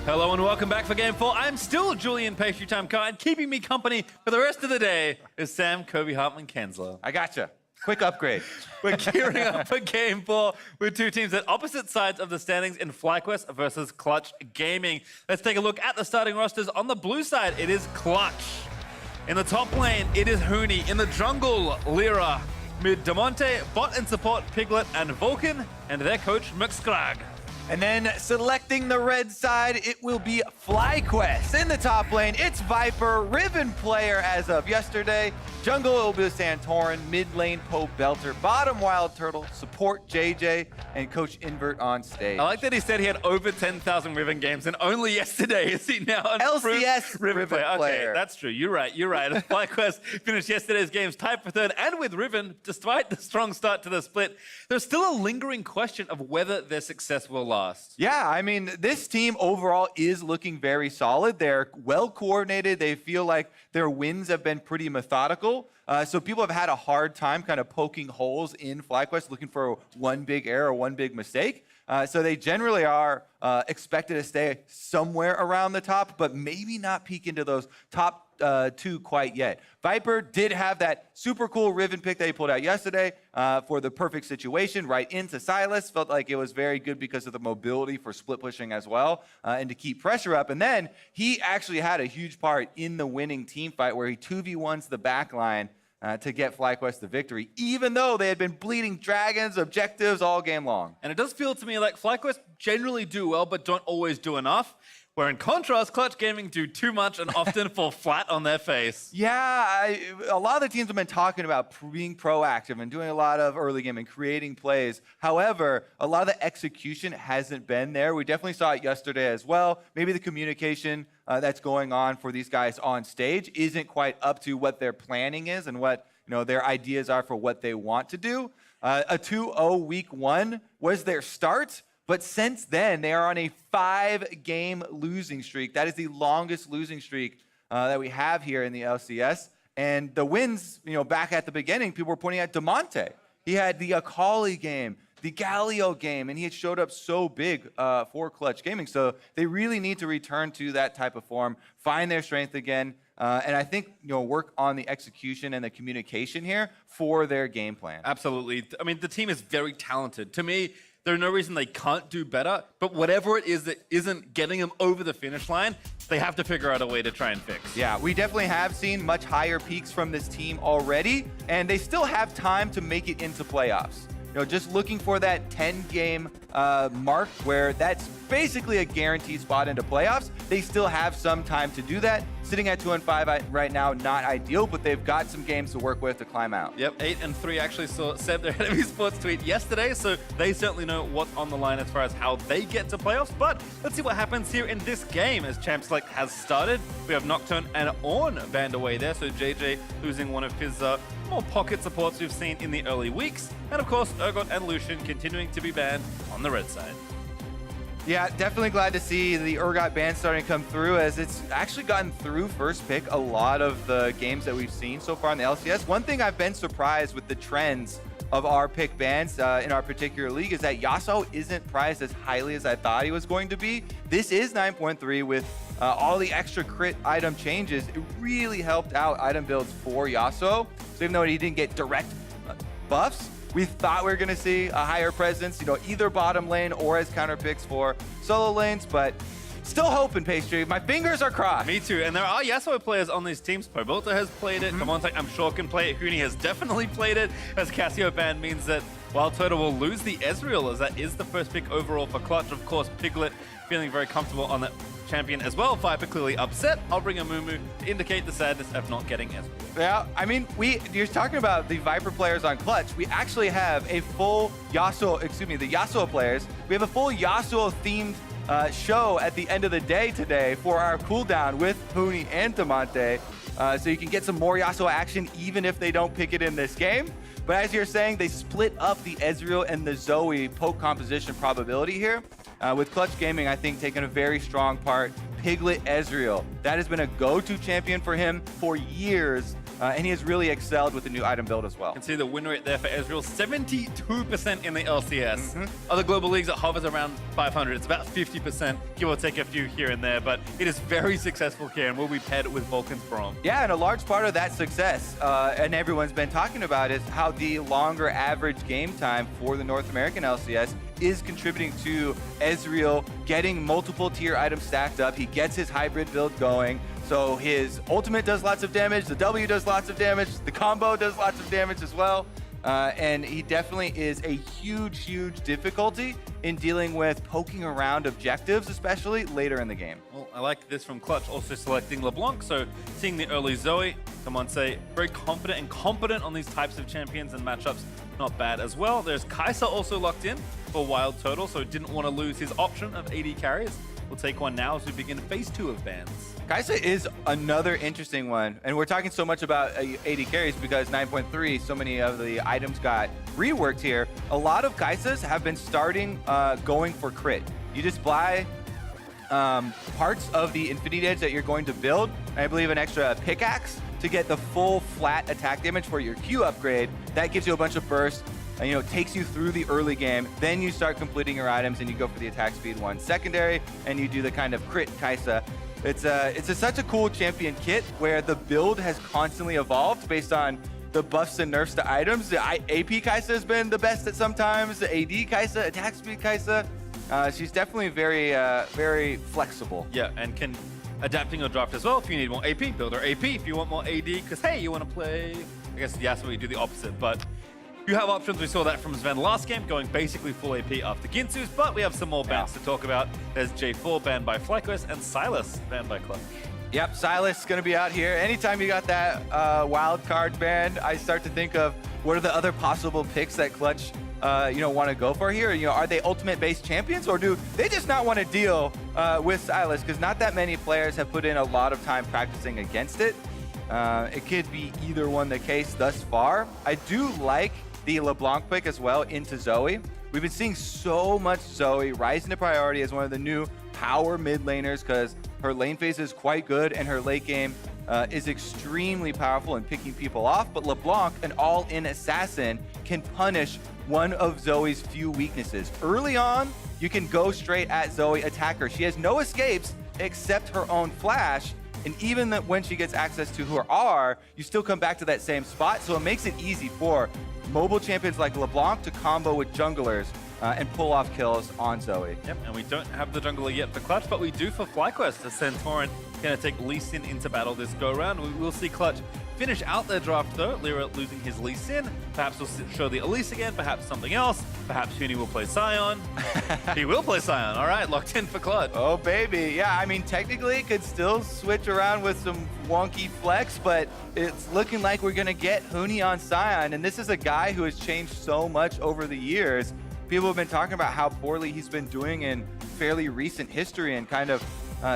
Hello and welcome back for Game 4. I'm still Julian Pastry Time Kai, and keeping me company for the rest of the day is Sam Kobe Hartman-Kensler. I gotcha. Quick upgrade. We're gearing up for Game 4 with two teams at opposite sides of the standings in FlyQuest versus Clutch Gaming. Let's take a look at the starting rosters. On the blue side, it is Clutch. In the top lane, it is Hooney. In the jungle, Lyra. Mid, Damonte. Bot and support, Piglet and Vulcan. And their coach, Mxkrag. And then selecting the red side, it will be FlyQuest. In the top lane, it's Viper, Riven player as of yesterday. Jungle, it will be Santorin. Mid lane, Poe Belter. Bottom, Wild Turtle. Support, JJ. And Coach Invert on stage. I like that he said he had over 10,000 Riven games, and only yesterday is he now an LCS Riven player. Okay, that's true. You're right. FlyQuest finished yesterday's games tied for third, and with Riven, despite the strong start to the split, there's still a lingering question of whether their success will last. Yeah, I mean, this team overall is looking very solid. They're well coordinated. They feel like their wins have been pretty methodical. So people have had a hard time kind of poking holes in FlyQuest, looking for one big error, one big mistake. So they generally are expected to stay somewhere around the top, but maybe not peek into those top two quite yet. Viper did have that super cool Riven pick that he pulled out yesterday for the perfect situation, right into Silas. Felt like it was very good because of the mobility for split pushing as well, and to keep pressure up. And then he actually had a huge part in the winning team fight where he 2v1s the back line to get FlyQuest the victory, even though they had been bleeding dragons, objectives all game long. And it does feel to me like FlyQuest generally do well, but don't always do enough. Where in contrast, Clutch Gaming do too much and often fall flat on their face. Yeah, a lot of the teams have been talking about being proactive and doing a lot of early game and creating plays. However, a lot of the execution hasn't been there. We definitely saw it yesterday as well. Maybe the communication that's going on for these guys on stage isn't quite up to what their planning is and what their ideas are for what they want to do. A 2-0 week one was their start. But since then, they are on a 5-game losing streak. That is the longest losing streak that we have here in the LCS. And the wins, back at the beginning, people were pointing at Damonte. He had the Akali game, the Galio game, and he had showed up so big for Clutch Gaming. So they really need to return to that type of form, find their strength again, and I think work on the execution and the communication here for their game plan. Absolutely. I mean, the team is very talented. To me, there's no reason they can't do better, but whatever it is that isn't getting them over the finish line, they have to figure out a way to try and fix. Yeah, we definitely have seen much higher peaks from this team already, and they still have time to make it into playoffs. Just looking for that 10-game mark where that's basically a guaranteed spot into playoffs. They still have some time to do that. Sitting at 2-5 right now, not ideal, but they've got some games to work with to climb out. Yep, 8-3 actually saw Seb, their head of esports, tweet yesterday, so they certainly know what's on the line as far as how they get to playoffs. But let's see what happens here in this game as Champ Select has started. We have Nocturne and Ornn banned away there, so JJ losing one of his more pocket supports we've seen in the early weeks. And of course, Urgot and Lucian continuing to be banned on the red side. Yeah, definitely glad to see the Urgot ban starting to come through, as it's actually gotten through first pick a lot of the games that we've seen so far in the LCS. One thing I've been surprised with the trends of our pick bans in our particular league is that Yasuo isn't priced as highly as I thought he was going to be. This is 9.3 with all the extra crit item changes. It really helped out item builds for Yasuo. So even though he didn't get direct buffs, we thought we were going to see a higher presence, either bottom lane or as counter picks for solo lanes, but still hoping, Pastry. My fingers are crossed. Me too. And there are Yasuo players on these teams. Poe Belter has played it. Damonte, I'm sure, can play it. Hooney has definitely played it, as Cassio ban means that Wild Turtle will lose the Ezreal, as that is the first pick overall for Clutch. Of course, Piglet feeling very comfortable on that champion as well. Viper clearly upset. I'll bring a Mumu to indicate the sadness of not getting Ezreal. Yeah, I mean, you're talking about the Viper players on Clutch. We actually have a full Yasuo, the Yasuo players. We have a full Yasuo-themed show at the end of the day today for our cooldown with Hooney and Damonte. So you can get some more Yasuo action even if they don't pick it in this game. But as you're saying, they split up the Ezreal and the Zoe poke composition probability here. With Clutch Gaming, I think, taking a very strong part. Piglet Ezreal. That has been a go-to champion for him for years. and he has really excelled with the new item build as well. You can see the win rate there for Ezreal, 72% in the LCS. Other global leagues, it hovers around 500. It's about 50%, give or take a few here and there, but it is very successful here and will be paired with Vulcan's Braum. Yeah, and a large part of that success, and everyone's been talking about, is how the longer average game time for the North American LCS is contributing to Ezreal getting multiple tier items stacked up. He gets his hybrid build going. So his ultimate does lots of damage, the W does lots of damage, the combo does lots of damage as well. And he definitely is a huge, huge difficulty in dealing with poking around objectives, especially later in the game. Well, I like this from Clutch, also selecting LeBlanc. So seeing the early Zoe, someone say very confident and competent on these types of champions and matchups. Not bad as well. There's Kai'Sa also locked in for Wild Turtle, so didn't want to lose his option of AD carries. We'll take one now as we begin phase 2 of bans. Kai'Sa is another interesting one, and we're talking so much about AD carries because 9.3, so many of the items got reworked here. A lot of Kai'Sas have been starting going for crit. You just buy parts of the Infinity Edge that you're going to build, and I believe an extra pickaxe to get the full flat attack damage for your Q upgrade. That gives you a bunch of burst, and takes you through the early game. Then you start completing your items and you go for the attack speed 1 secondary, and you do the kind of crit Kai'Sa. It's such a cool champion kit where the build has constantly evolved based on the buffs and nerfs to items. The AP Kai'Sa has been the best at sometimes. The AD Kai'Sa, attack speed Kai'Sa. She's definitely very, very flexible. Yeah, and can adapting your draft as well. If you need more AP, build her AP. If you want more AD, because hey, you want to play, I guess Yasuo, you do the opposite, but you have options. We saw that from Sven last game, going basically full AP after Ginsu's, but we have some more bans to talk about. There's J4 banned by FlyQuest and Silas banned by Clutch. Yep, Silas is going to be out here. Anytime you got that wild card banned, I start to think of what are the other possible picks that Clutch want to go for here? Are they ultimate-based champions, or do they just not want to deal with Silas? Because not that many players have put in a lot of time practicing against it. It could be either one the case thus far. I do like the LeBlanc pick as well into Zoe. We've been seeing so much Zoe rise into priority as one of the new power mid laners because her lane phase is quite good and her late game is extremely powerful in picking people off. But LeBlanc, an all-in assassin, can punish one of Zoe's few weaknesses. Early on, you can go straight at Zoe, attack her. She has no escapes except her own flash. And even when she gets access to her R, you still come back to that same spot. So it makes it easy for mobile champions like LeBlanc to combo with junglers and pull off kills on Zoe. Yep, and we don't have the jungler yet for Clutch, but we do for FlyQuest. The Centauran going to take Lee Sin into battle this go-round. We will see Clutch finish out their draft, though. Lyra losing his Lee Sin. Perhaps we'll show the Elise again, perhaps something else. Perhaps Huni will play Sion. He will play Sion. All right, locked in for Clutch. Oh, baby. Yeah, I mean, technically, could still switch around with some wonky flex, but it's looking like we're going to get Huni on Sion. And this is a guy who has changed so much over the years. People have been talking about how poorly he's been doing in fairly recent history and kind of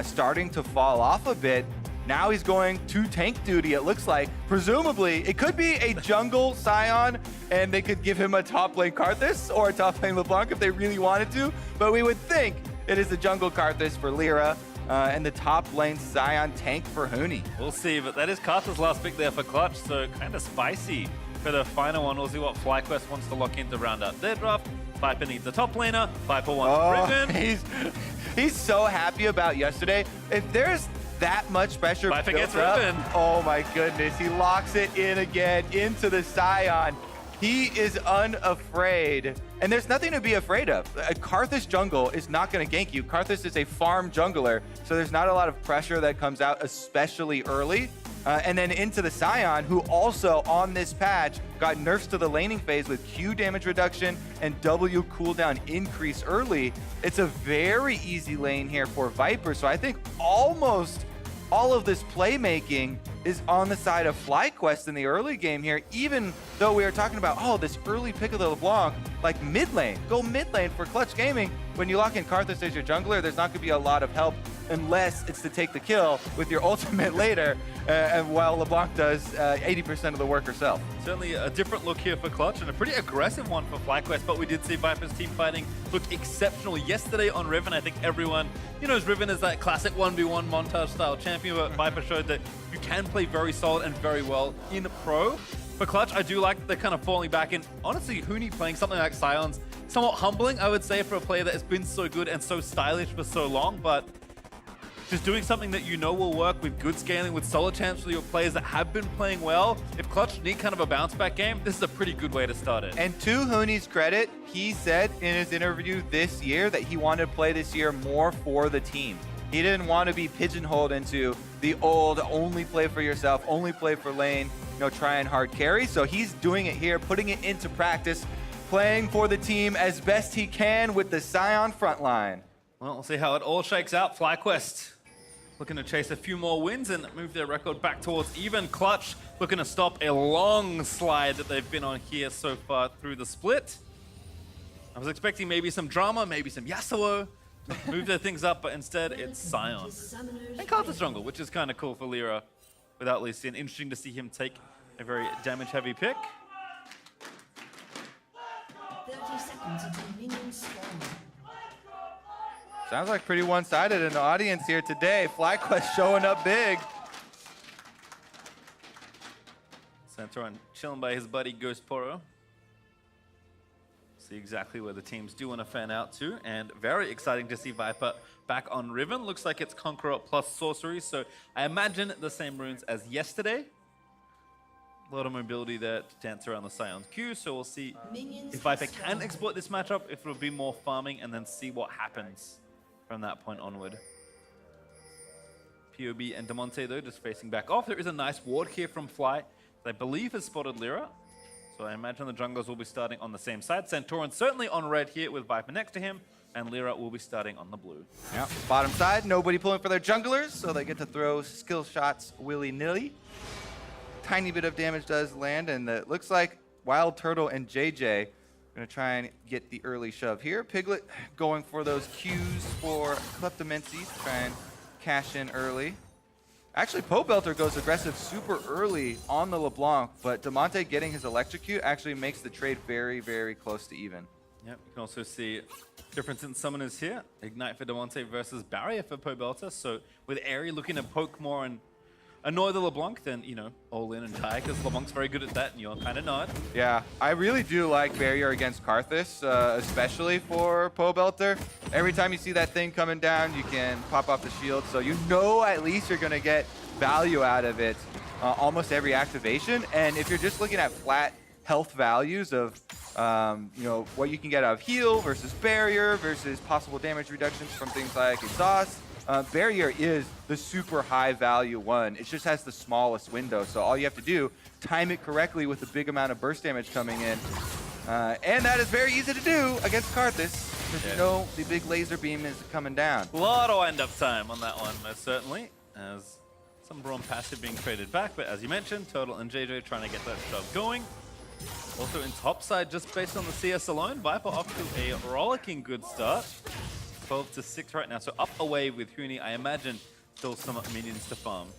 starting to fall off a bit. Now he's going to tank duty, it looks like. Presumably, it could be a jungle Sion, and they could give him a top lane Karthus or a top lane LeBlanc if they really wanted to. But we would think it is the jungle Karthus for Lyra and the top lane Sion tank for Huni. We'll see, but that is Karthus' last pick there for Clutch, so kind of spicy for the final one. We'll see what FlyQuest wants to lock in to round out their draft. Viper needs a top laner. Viper wants Riven. He's so happy about yesterday. If there's that much pressure Viper gets built up, Riven. oh my goodness, he locks it in again into the Sion. He is unafraid, and there's nothing to be afraid of. A Karthus jungle is not going to gank you. Karthus is a farm jungler, so there's not a lot of pressure that comes out, especially early. And then into the Sion, who also on this patch got nerfs to the laning phase with Q damage reduction and W cooldown increase early. It's a very easy lane here for Viper, so I think almost all of this playmaking is on the side of FlyQuest in the early game here, even though we are talking about, oh, this early pick of the LeBlanc, like mid lane. Go mid lane for Clutch Gaming. When you lock in Karthus as your jungler, there's not going to be a lot of help unless it's to take the kill with your ultimate later, and while LeBlanc does 80% of the work herself. Certainly a different look here for Clutch and a pretty aggressive one for FlyQuest, but we did see Viper's team fighting look exceptional yesterday on Riven. I think everyone, knows Riven is that classic 1v1 montage style champion, but Viper showed that you can play very solid and very well in pro. For Clutch, I do like the kind of falling back in. Honestly, Huni playing something like Sion's somewhat humbling, I would say, for a player that has been so good and so stylish for so long, but just doing something that will work with good scaling, with solid champs for your players that have been playing well. If Clutch need kind of a bounce back game, this is a pretty good way to start it. And to Huni's credit, he said in his interview this year that he wanted to play this year more for the team. He didn't want to be pigeonholed into the old only play for yourself, only play for lane, try and hard carry. So he's doing it here, putting it into practice, playing for the team as best he can with the Sion front line. Well, we'll see how it all shakes out. FlyQuest looking to chase a few more wins and move their record back towards even. Clutch looking to stop a long slide that they've been on here so far through the split. I was expecting maybe some drama, maybe some Yasuo to move their things up, but instead it's Sion. And Karthus jungle, which is kind of cool for Lyra without Lee Sin. Interesting to see him take a very damage-heavy pick. 30 seconds until minions spawn. Sounds like pretty one-sided in the audience here today. FlyQuest showing up big. Santorin chilling by his buddy Ghost Poro. See exactly where the teams do want to fan out to, and very exciting to see Viper back on Riven. Looks like it's Conqueror plus Sorcery, so I imagine the same runes as yesterday. A lot of mobility there to dance around the Sion's Q, so we'll see if Viper can exploit this matchup, if it'll be more farming, and then see what happens from that point onward. POB and Demonte, though, just facing back off. There is a nice ward here from Fly that I believe has spotted Lyra. So I imagine the junglers will be starting on the same side. Santorin certainly on red here with Viper next to him, and Lyra will be starting on the blue. Yeah, bottom side, nobody pulling for their junglers, so they get to throw skill shots willy-nilly. Tiny bit of damage does land, and it looks like Wild Turtle and JJ gonna try and get the early shove here. Piglet going for those Qs for Kleptomancy to try and cash in early. Actually, Pobelter goes aggressive super early on the LeBlanc, but Demonte getting his electrocute actually makes the trade very, very close to even. Yep, you can also see difference in summoners here. Ignite for Demonte versus Barrier for Pobelter. So with Aerie looking to poke more and annoy the LeBlanc, then, all in and die, because LeBlanc's very good at that, and you're kind of not. Yeah, I really do like Barrier against Karthus, especially for Pobelter. Every time you see that thing coming down, you can pop off the shield, so at least you're going to get value out of it almost every activation. And if you're just looking at flat health values of, what you can get out of heal versus Barrier versus possible damage reductions from things like exhaust, Barrier is the super high value one. It just has the smallest window, so all you have to do, time it correctly with a big amount of burst damage coming in. And that is very easy to do against Karthus, because the big laser beam is coming down. A lot of wind-up time on that one, most certainly, as some Braum passive being traded back, but as you mentioned, Turtle and JJ trying to get that shove going. Also in topside, just based on the CS alone, Viper off to a rollicking good start. 12-6 right now, so up away with Huni. I imagine still some minions to farm.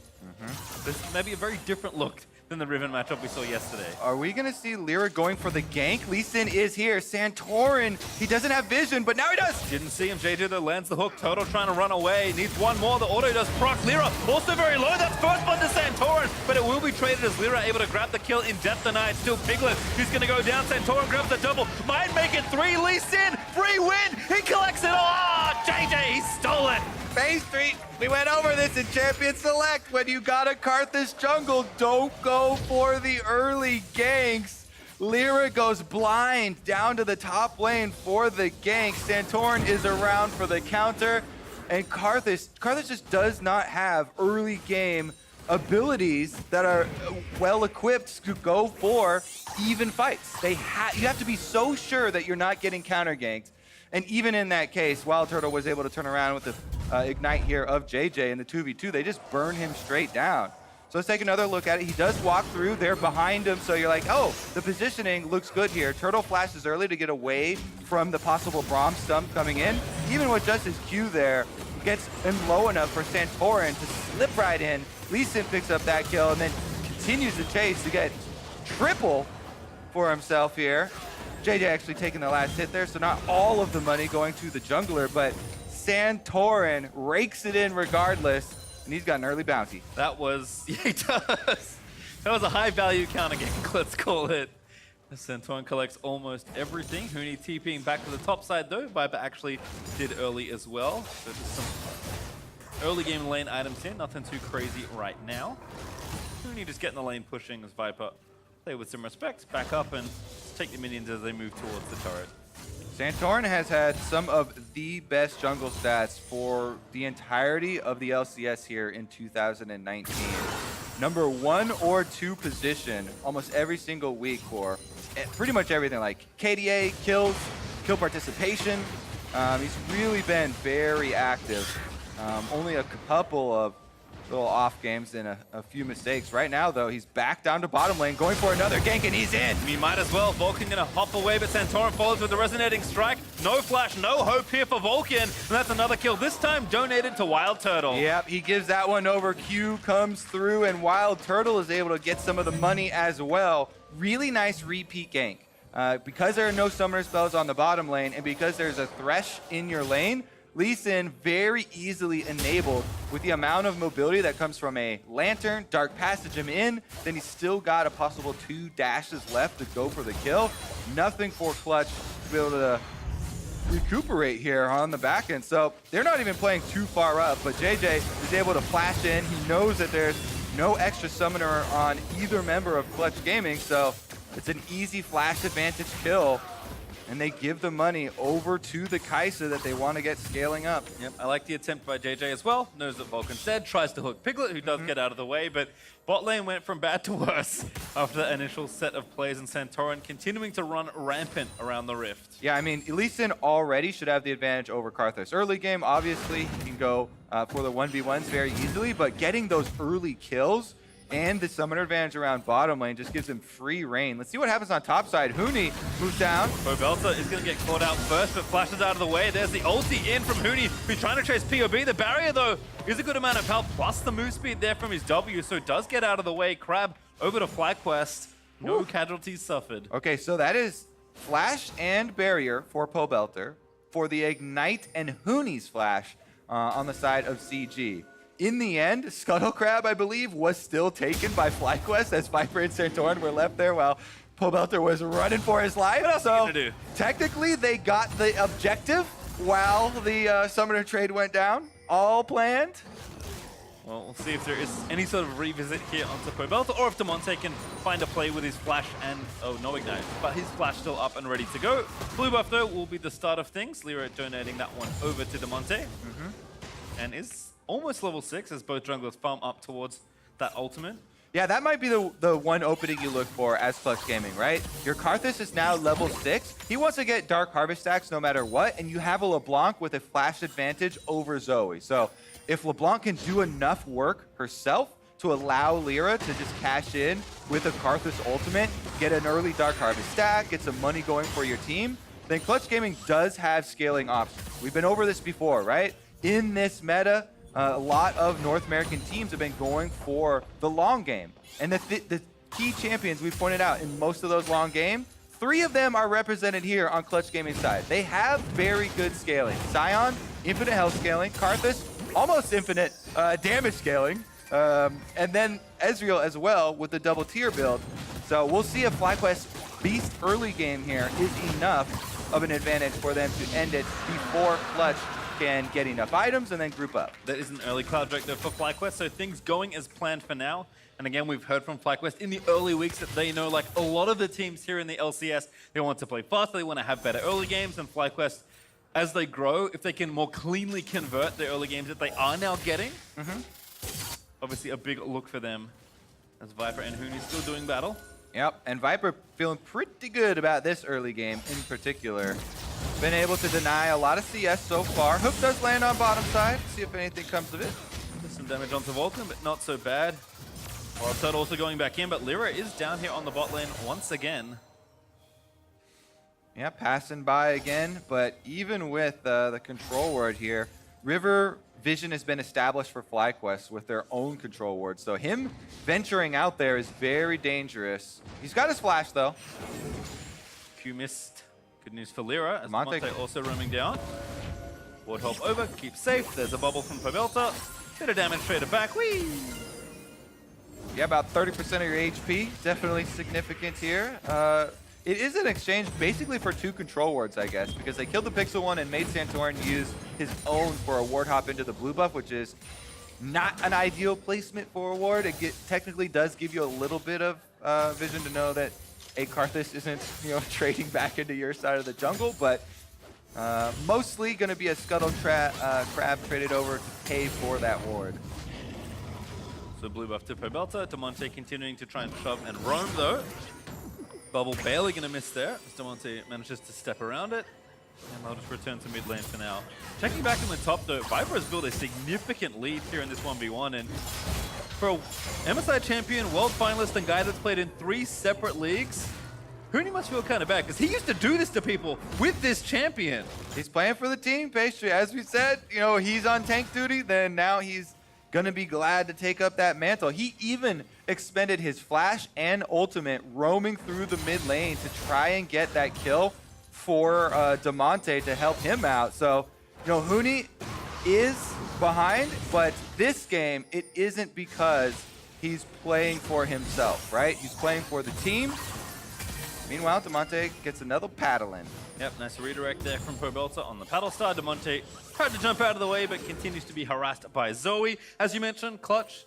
This may be a very different look than the Riven matchup we saw yesterday. Are we going to see Lyra going for the gank? Lee Sin is here. Santorin, he doesn't have vision, but now he does. Didn't see him. JJ though lands the hook. Turtle trying to run away. Needs one more. The auto does proc. Lyra also very low. That's first one to Santorin, but it will be traded as Lyra able to grab the kill in Death Denied. Still Piglet, who's going to go down. Santorin grabs the double. Might make it 3. Lee Sin, free win. He collects it all. Oh, JJ, he stole it. Phase 3, we went over this in Champion Select. When you got a Karthus jungle, don't go for the early ganks. Lyra goes blind down to the top lane for the gank. Santorin is around for the counter. And Karthus just does not have early game abilities that are well equipped to go for even fights. You have to be so sure that you're not getting counter ganked. And even in that case, Wild Turtle was able to turn around with the Ignite here of JJ in the 2v2. They just burn him straight down. So let's take another look at it. He does walk through. They're behind him, so you're like, oh, the positioning looks good here. Turtle flashes early to get away from the possible Braum stump coming in. Even with just his Q there, gets him low enough for Santorin to slip right in. Lee Sin picks up that kill and then continues the chase to get triple for himself here. JJ actually taking the last hit there, so not all of the money going to the jungler, but Santorin rakes it in regardless, and he's got an early bounty. That was, yeah, he does. That was a high value counter gank, let's call it. Santorin collects almost everything. Huni TPing back to the top side though. Viper actually did early as well. So just some early game lane items here, nothing too crazy right now. Huni just getting the lane pushing as Viper play with some respect, back up and take the minions as they move towards the turret. Santorin has had some of the best jungle stats for the entirety of the LCS here in 2019. Number 1 or 2 position almost every single week for pretty much everything, like KDA, kills, kill participation. He's really been very active. Only a couple of little off games and a few mistakes. Right now, though, he's back down to bottom lane, going for another gank, and he's in. He might as well. Vulcan gonna hop away, but Santorin follows with the resonating strike. No flash, no hope here for Vulcan, and that's another kill. This time donated to Wild Turtle. Yep, he gives that one over. Q comes through, and Wild Turtle is able to get some of the money as well. Really nice repeat gank. Because there are no summoner spells on the bottom lane, and because there's a Thresh in your lane, Lee Sin very easily enabled with the amount of mobility that comes from a Lantern, Dark Passage him in, then he's still got a possible 2 dashes left to go for the kill. Nothing for Clutch to be able to recuperate here on the back end. So they're not even playing too far up, but JJ is able to flash in. He knows that there's no extra summoner on either member of Clutch Gaming, so it's an easy flash advantage kill. And they give the money over to the Kai'Sa that they want to get scaling up. Yep, I like the attempt by JJ as well. Knows that Vulcan's dead, tries to hook Piglet, who does get out of the way, but bot lane went from bad to worse after the initial set of plays, and Santorin continuing to run rampant around the Rift. Yeah, I mean, Lee Sin already should have the advantage over Karthus. Early game, obviously, he can go for the 1v1s very easily, but getting those early kills and the summoner advantage around bottom lane just gives him free reign. Let's see what happens on top side. Huni moves down. Pobelta is going to get caught out first, but flashes out of the way. There's the ulti in from Huni, who's trying to chase POB. The barrier, though, is a good amount of health, plus the move speed there from his W, so does get out of the way. Crab over to FlyQuest. No casualties suffered. Okay, so that is Flash and Barrier for Pobelter, for the Ignite and Huni's Flash on the side of CG. In the end, Scuttle Crab, I believe, was still taken by FlyQuest as Viper and Santorin were left there while Pobelter was running for his life. What else are you gonna do? Technically, they got the objective while the Summoner trade went down. All planned. Well, we'll see if there is any sort of revisit here onto Pobelta, or if Damonte can find a play with his flash and, oh, no ignite, but his flash still up and ready to go. Blue buff, though, will be the start of things. Lyra donating that one over to Damonte. And is almost level 6 as both junglers farm up towards that ultimate. Yeah, that might be the one opening you look for as Clutch Gaming, right? Your Karthus is now level 6. He wants to get Dark Harvest stacks no matter what, and you have a LeBlanc with a flash advantage over Zoe. So if LeBlanc can do enough work herself to allow Lyra to just cash in with a Karthus ultimate, get an early Dark Harvest stack, get some money going for your team, then Clutch Gaming does have scaling options. We've been over this before, right? In this meta, a lot of North American teams have been going for the long game. And the key champions we pointed out in most of those long game, 3 of them are represented here on Clutch Gaming side. They have very good scaling. Sion, infinite health scaling. Karthus, almost infinite damage scaling. And then Ezreal as well with the double tier build. So we'll see if FlyQuest Beast early game here is enough of an advantage for them to end it before Clutch can get enough items and then group up. That is an early cloud vector for FlyQuest, so things going as planned for now. And again, we've heard from FlyQuest in the early weeks that they know, like a lot of the teams here in the LCS, they want to play faster, they want to have better early games, and FlyQuest, as they grow, if they can more cleanly convert the early games that they are now getting, obviously a big look for them as Viper and Huni still doing battle. Yep, and Viper feeling pretty good about this early game in particular. Been able to deny a lot of CS so far. Hook does land on bottom side. See if anything comes of it. Some damage onto Vulcan, but not so bad. Well, Toad also going back in, but Lyra is down here on the bot lane once again. Yeah, passing by again, but even with the control ward here, River Vision has been established for FlyQuest with their own control ward. So him venturing out there is very dangerous. He's got his flash though. Q missed. Good news for Lyra, as Monte Monte also roaming down. Ward hop over, keep safe. There's a bubble from Pobelta. Bit of damage traded back. Whee! Yeah, about 30% of your HP. Definitely significant here. It is an exchange basically for 2 control wards, I guess, because they killed the Pixel one and made Santorin use his own for a ward hop into the blue buff, which is not an ideal placement for a ward. It technically does give you a little bit of vision to know that a Karthus isn't, trading back into your side of the jungle, but mostly going to be a Scuttle Crab traded over to pay for that ward. So blue buff to Pobelta. Demonte continuing to try and shove and roam though. Bubble barely going to miss there as Demonte manages to step around it. And they'll just return to mid lane for now. Checking back in the top though, Viper has built a significant lead here in this 1v1. And for a MSI champion, world finalist, and guy that's played in 3 separate leagues, Huni must feel kind of bad because he used to do this to people with this champion. He's playing for the team, Pastry. As we said, he's on tank duty, then now he's going to be glad to take up that mantle. He even expended his flash and ultimate roaming through the mid lane to try and get that kill for Demonte to help him out. So, Huni is behind, but this game, it isn't because he's playing for himself, right? He's playing for the team. Meanwhile, Demonte gets another paddle in. Yep, nice redirect there from Pobelta on the paddle star. Demonte tried to jump out of the way, but continues to be harassed by Zoe. As you mentioned, Clutch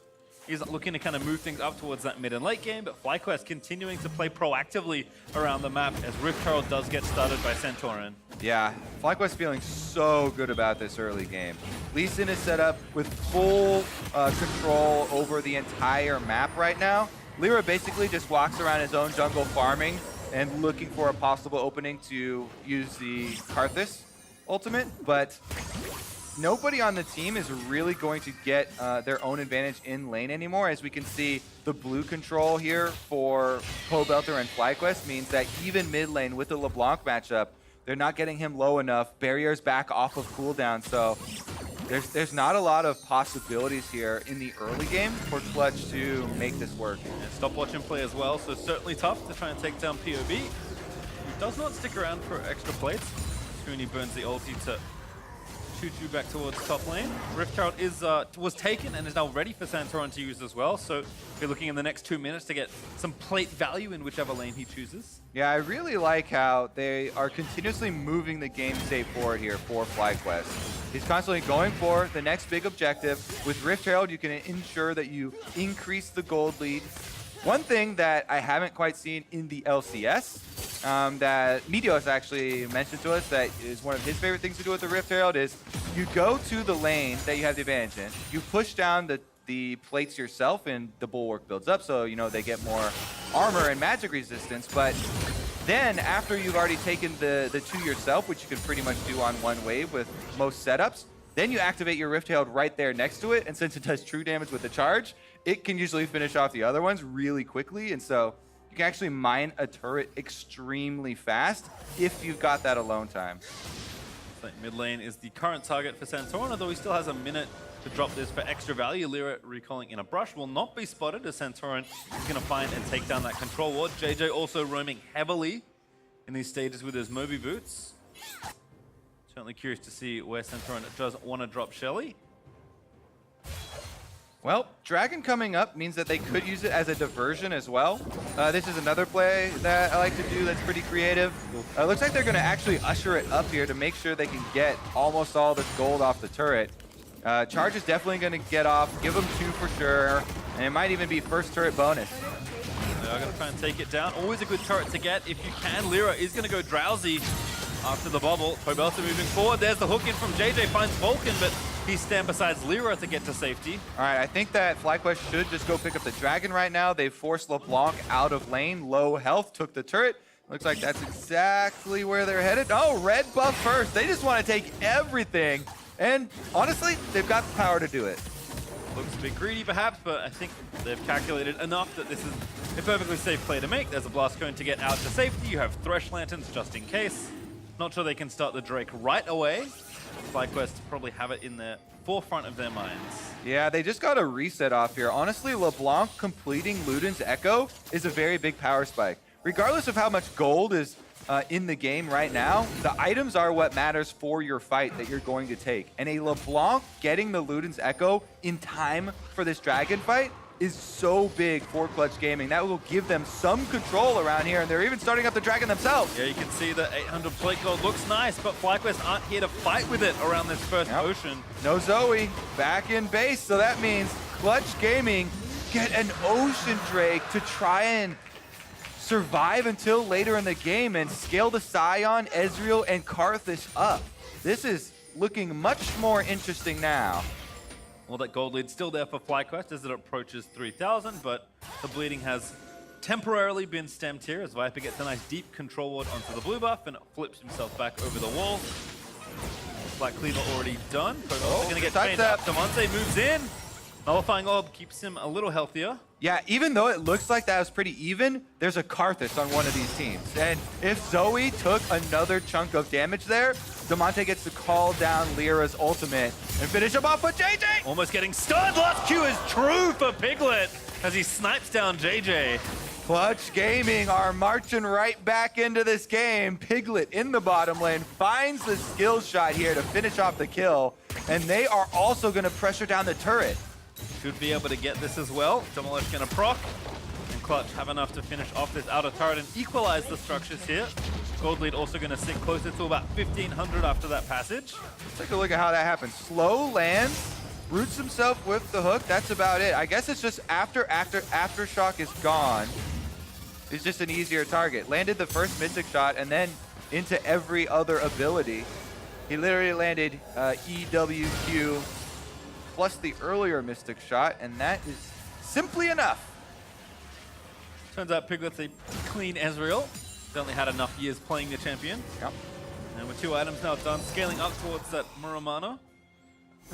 is looking to kind of move things up towards that mid and late game, but FlyQuest continuing to play proactively around the map as Rift Herald does get started by Santorin. Yeah, FlyQuest feeling so good about this early game. Lee Sin is set up with full control over the entire map right now. Lyra basically just walks around his own jungle farming and looking for a possible opening to use the Karthus ultimate, but nobody on the team is really going to get their own advantage in lane anymore. As we can see, the blue control here for Pobelta and FlyQuest means that even mid lane with the LeBlanc matchup, they're not getting him low enough. Barriers back off of cooldown, so there's not a lot of possibilities here in the early game for Clutch to make this work. And stopwatch in play as well, so certainly tough to try and take down POB. He does not stick around for extra plates. Huni burns the ulti to choo-choo back towards top lane. Rift Herald was taken and is now ready for Santorin to use as well, so we're looking in the next 2 minutes to get some plate value in whichever lane he chooses. Yeah, I really like how they are continuously moving the game state forward here for FlyQuest. He's constantly going for the next big objective. With Rift Herald, you can ensure that you increase the gold lead. One thing that I haven't quite seen in the LCS that Meteos actually mentioned to us that is one of his favorite things to do with the Rift Herald is you go to the lane that you have the advantage in, you push down the plates yourself and the bulwark builds up, so they get more armor and magic resistance, but then after you've already taken the 2 yourself, which you can pretty much do on one wave with most setups, then you activate your Rift Herald right there next to it, and since it does true damage with the charge, it can usually finish off the other ones really quickly, and so you can actually mine a turret extremely fast if you've got that alone time. Mid lane is the current target for Santorin, although he still has a minute to drop this for extra value. Lyra recalling in a brush will not be spotted as Santorin is going to find and take down that control ward. JJ also roaming heavily in these stages with his Moby boots. Certainly curious to see where Santorin does want to drop Shelly. Well, Dragon coming up means that they could use it as a diversion as well. This is another play that I like to do that's pretty creative. Looks like they're going to actually usher it up here to make sure they can get almost all this gold off the turret. Charge is definitely going to get off, give them 2 for sure, and it might even be first turret bonus. They're going to try and take it down. Always a good turret to get if you can. Lyra is going to go drowsy after the bubble. Pobelta moving forward. There's the hook in from JJ, finds Vulcan, but he's stand besides Lyra to get to safety. All right, I think that FlyQuest should just go pick up the Dragon right now. They forced LeBlanc out of lane, low health, took the turret. Looks like that's exactly where they're headed. Oh, red buff first. They just want to take everything. And honestly, they've got the power to do it. Looks a bit greedy perhaps, but I think they've calculated enough that this is a perfectly safe play to make. There's a blast cone to get out to safety. You have Thresh Lanterns just in case. Not sure they can start the Drake right away. FlyQuest probably have it in the forefront of their minds. Yeah, they just got a reset off here. Honestly, LeBlanc completing Luden's Echo is a very big power spike. Regardless of how much gold is in the game right now, the items are what matters for your fight that you're going to take. And a LeBlanc getting the Luden's Echo in time for this dragon fight is so big for Clutch Gaming. That will give them some control around here, and they're even starting up the dragon themselves. Yeah, you can see the 800 plate gold looks nice, but FlyQuest aren't here to fight with it around this first ocean. No Zoe, back in base, so that means Clutch Gaming get an Ocean Drake to try and survive until later in the game and scale the Scion, Ezreal, and Karthus up. This is looking much more interesting now. Well, that gold lead's still there for FlyQuest as it approaches 3,000, but the bleeding has temporarily been stemmed here as Viper gets a nice deep control ward onto the blue buff and flips himself back over the wall. Black Cleaver already done. Protoss going to get chained up. Damonte moves in. Nullifying Orb keeps him a little healthier. Yeah, even though it looks like that was pretty even, there's a Karthus on one of these teams. And if Zoe took another chunk of damage there, Damonte gets to call down Lyra's ultimate and finish him off with JJ! Almost getting stunned. Last Q is true for Piglet as he snipes down JJ. Clutch Gaming are marching right back into this game. Piglet in the bottom lane finds the skill shot here to finish off the kill. And they are also going to pressure down the turret. Should be able to get this as well. Demolish gonna proc. And Clutch have enough to finish off this outer turret and equalize the structures here. Gold lead also gonna sink closer to about 1,500 after that passage. Let's take a look at how that happens. Slow lands, roots himself with the hook. That's about it. I guess it's just after Aftershock is gone, it's just an easier target. Landed the first Mystic shot and then into every other ability. He literally landed EWQ plus the earlier Mystic shot, and that is simply enough. Turns out Piglet's a clean Ezreal. Certainly had enough years playing the champion. Yep. And with 2 items now done, scaling up towards that Muramana.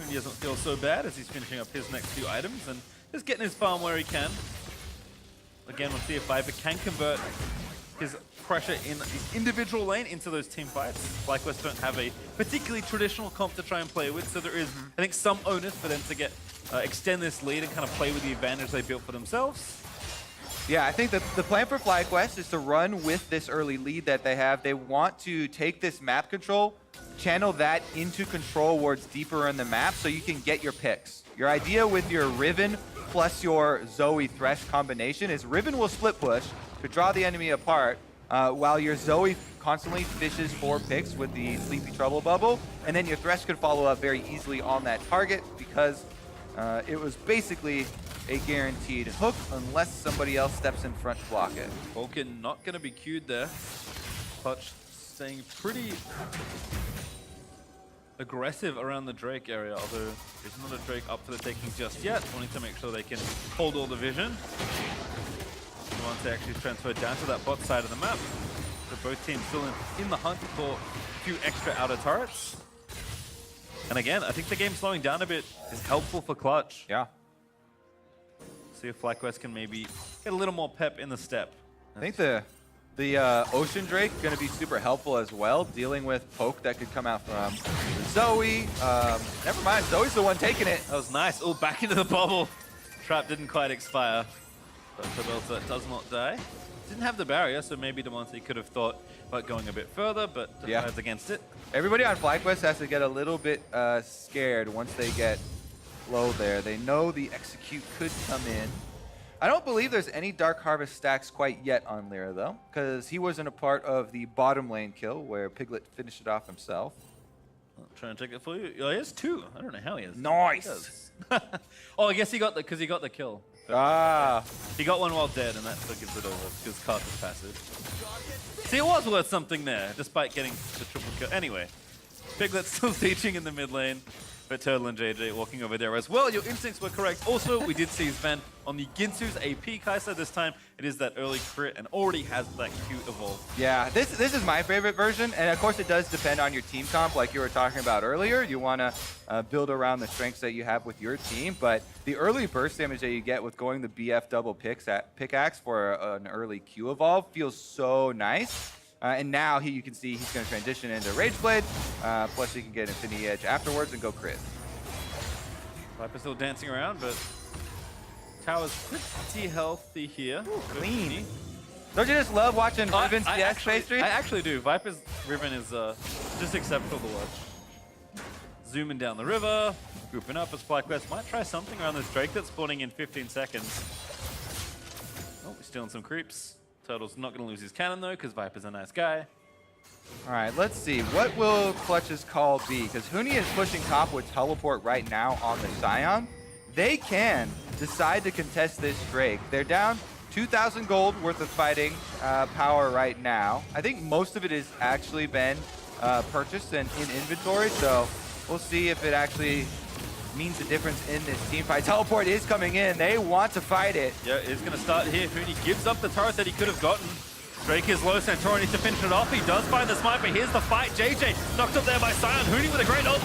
He doesn't feel so bad as he's finishing up his next few items and just getting his farm where he can. Again, we'll see if Viper can convert his pressure in the individual lane into those team fights. FlyQuest don't have a particularly traditional comp to try and play with, so there is, I think, some onus for them to get extend this lead and kind of play with the advantage they built for themselves. Yeah, I think that the plan for FlyQuest is to run with this early lead that they have. They want to take this map control, channel that into control wards deeper in the map so you can get your picks. Your idea with your Riven plus your Zoe Thresh combination is Riven will split push to draw the enemy apart, while your Zoe constantly fishes for picks with the Sleepy Trouble bubble, and then your Thresh could follow up very easily on that target because it was basically a guaranteed hook unless somebody else steps in front to block it. Vulcan not going to be queued there. Clutch staying pretty aggressive around the Drake area, although there's not a Drake up for the taking just yet, wanting to make sure they can hold all the vision. Once they actually transferred down to that bot side of the map. So both teams still in the hunt for a few extra outer turrets. And again, I think the game slowing down a bit is helpful for Clutch. Yeah. See if FlyQuest can maybe get a little more pep in the step. I think the Ocean Drake going to be super helpful as well, dealing with poke that could come out from Zoe. Never mind, Zoe's the one taking it. That was nice. Oh, back into the bubble. Trap didn't quite expire. But Travolta does not die. Didn't have the barrier, so maybe Damonte could have thought about going a bit further, but decides against it. Everybody on FlyQuest has to get a little bit scared once they get low there. They know the execute could come in. I don't believe there's any Dark Harvest stacks quite yet on Lyra, though, because he wasn't a part of the bottom lane kill where Piglet finished it off himself. I'll try and take it for you. Oh, he has 2. I don't know how he has. Nice. Oh, I guess he got because he got the kill. Ah. He got one while dead, and that's what gives it over because Karthus passive. See, it was worth something there, despite getting the triple kill. Anyway, Piglet's still sieging in the mid lane. But Turtle and JJ walking over there as well. Your instincts were correct. Also, we did see Sven on the Ginsu's AP Kai'Sa. This time, it is that early crit and already has that Q evolve. Yeah, this is my favorite version, and of course it does depend on your team comp like you were talking about earlier. You want to build around the strengths that you have with your team, but the early burst damage that you get with going the BF double pickaxe for an early Q evolve feels so nice. And now you can see he's going to transition into Rage Blade, plus he can get Infinity Edge afterwards and go crit. Viper still dancing around, but Tower's pretty healthy here. Ooh, clean. Don't you just love watching Riven's CS phase stream? I actually do. Viper's Riven is just exceptional to watch. Zooming down the river, grouping up as FlyQuest might try something around this Drake that's spawning in 15 seconds. Oh, he's stealing some creeps. Turtle's not going to lose his cannon though, because Viper's a nice guy. All right, let's see. What will Clutch's call be? Because Huni is pushing top with teleport right now on the Scion. They can decide to contest this Drake. They're down 2,000 gold worth of fighting power right now. I think most of it has actually been purchased and in inventory, so we'll see if it actually means a difference in this team fight. Teleport is coming in. They want to fight it. Yeah, it's going to start here. Huni gives up the turret that he could have gotten. Drake is low. Santorin needs to finish it off. He does find the smite, but here's the fight. JJ knocked up there by Scion. Huni with a great ult.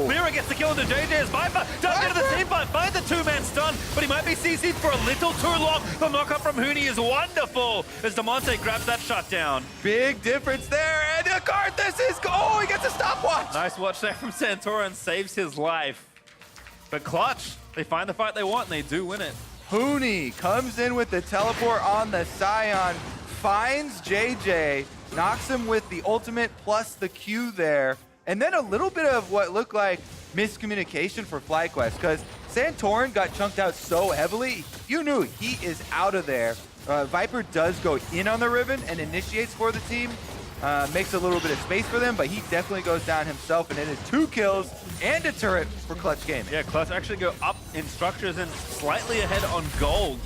Clearer gets the kill into JJ as Viper does get to the team fight. Find the two-man stun, but he might be CC'd for a little too long. The knock-up from Huni is wonderful as Demonte grabs that shutdown. Big difference there. And Karthus is... Oh, he gets a stopwatch. Nice watch there from Santorin. Saves his life. But Clutch, they find the fight they want, and they do win it. Huni comes in with the teleport on the Scion, finds JJ, knocks him with the ultimate plus the Q there, and then a little bit of what looked like miscommunication for FlyQuest, because Santorin got chunked out so heavily, you knew he is out of there. Viper does go in on the Riven and initiates for the team, makes a little bit of space for them, but he definitely goes down himself, and it is 2 kills and a turret for Clutch Gaming. Yeah, Clutch actually go up in structures and slightly ahead on gold,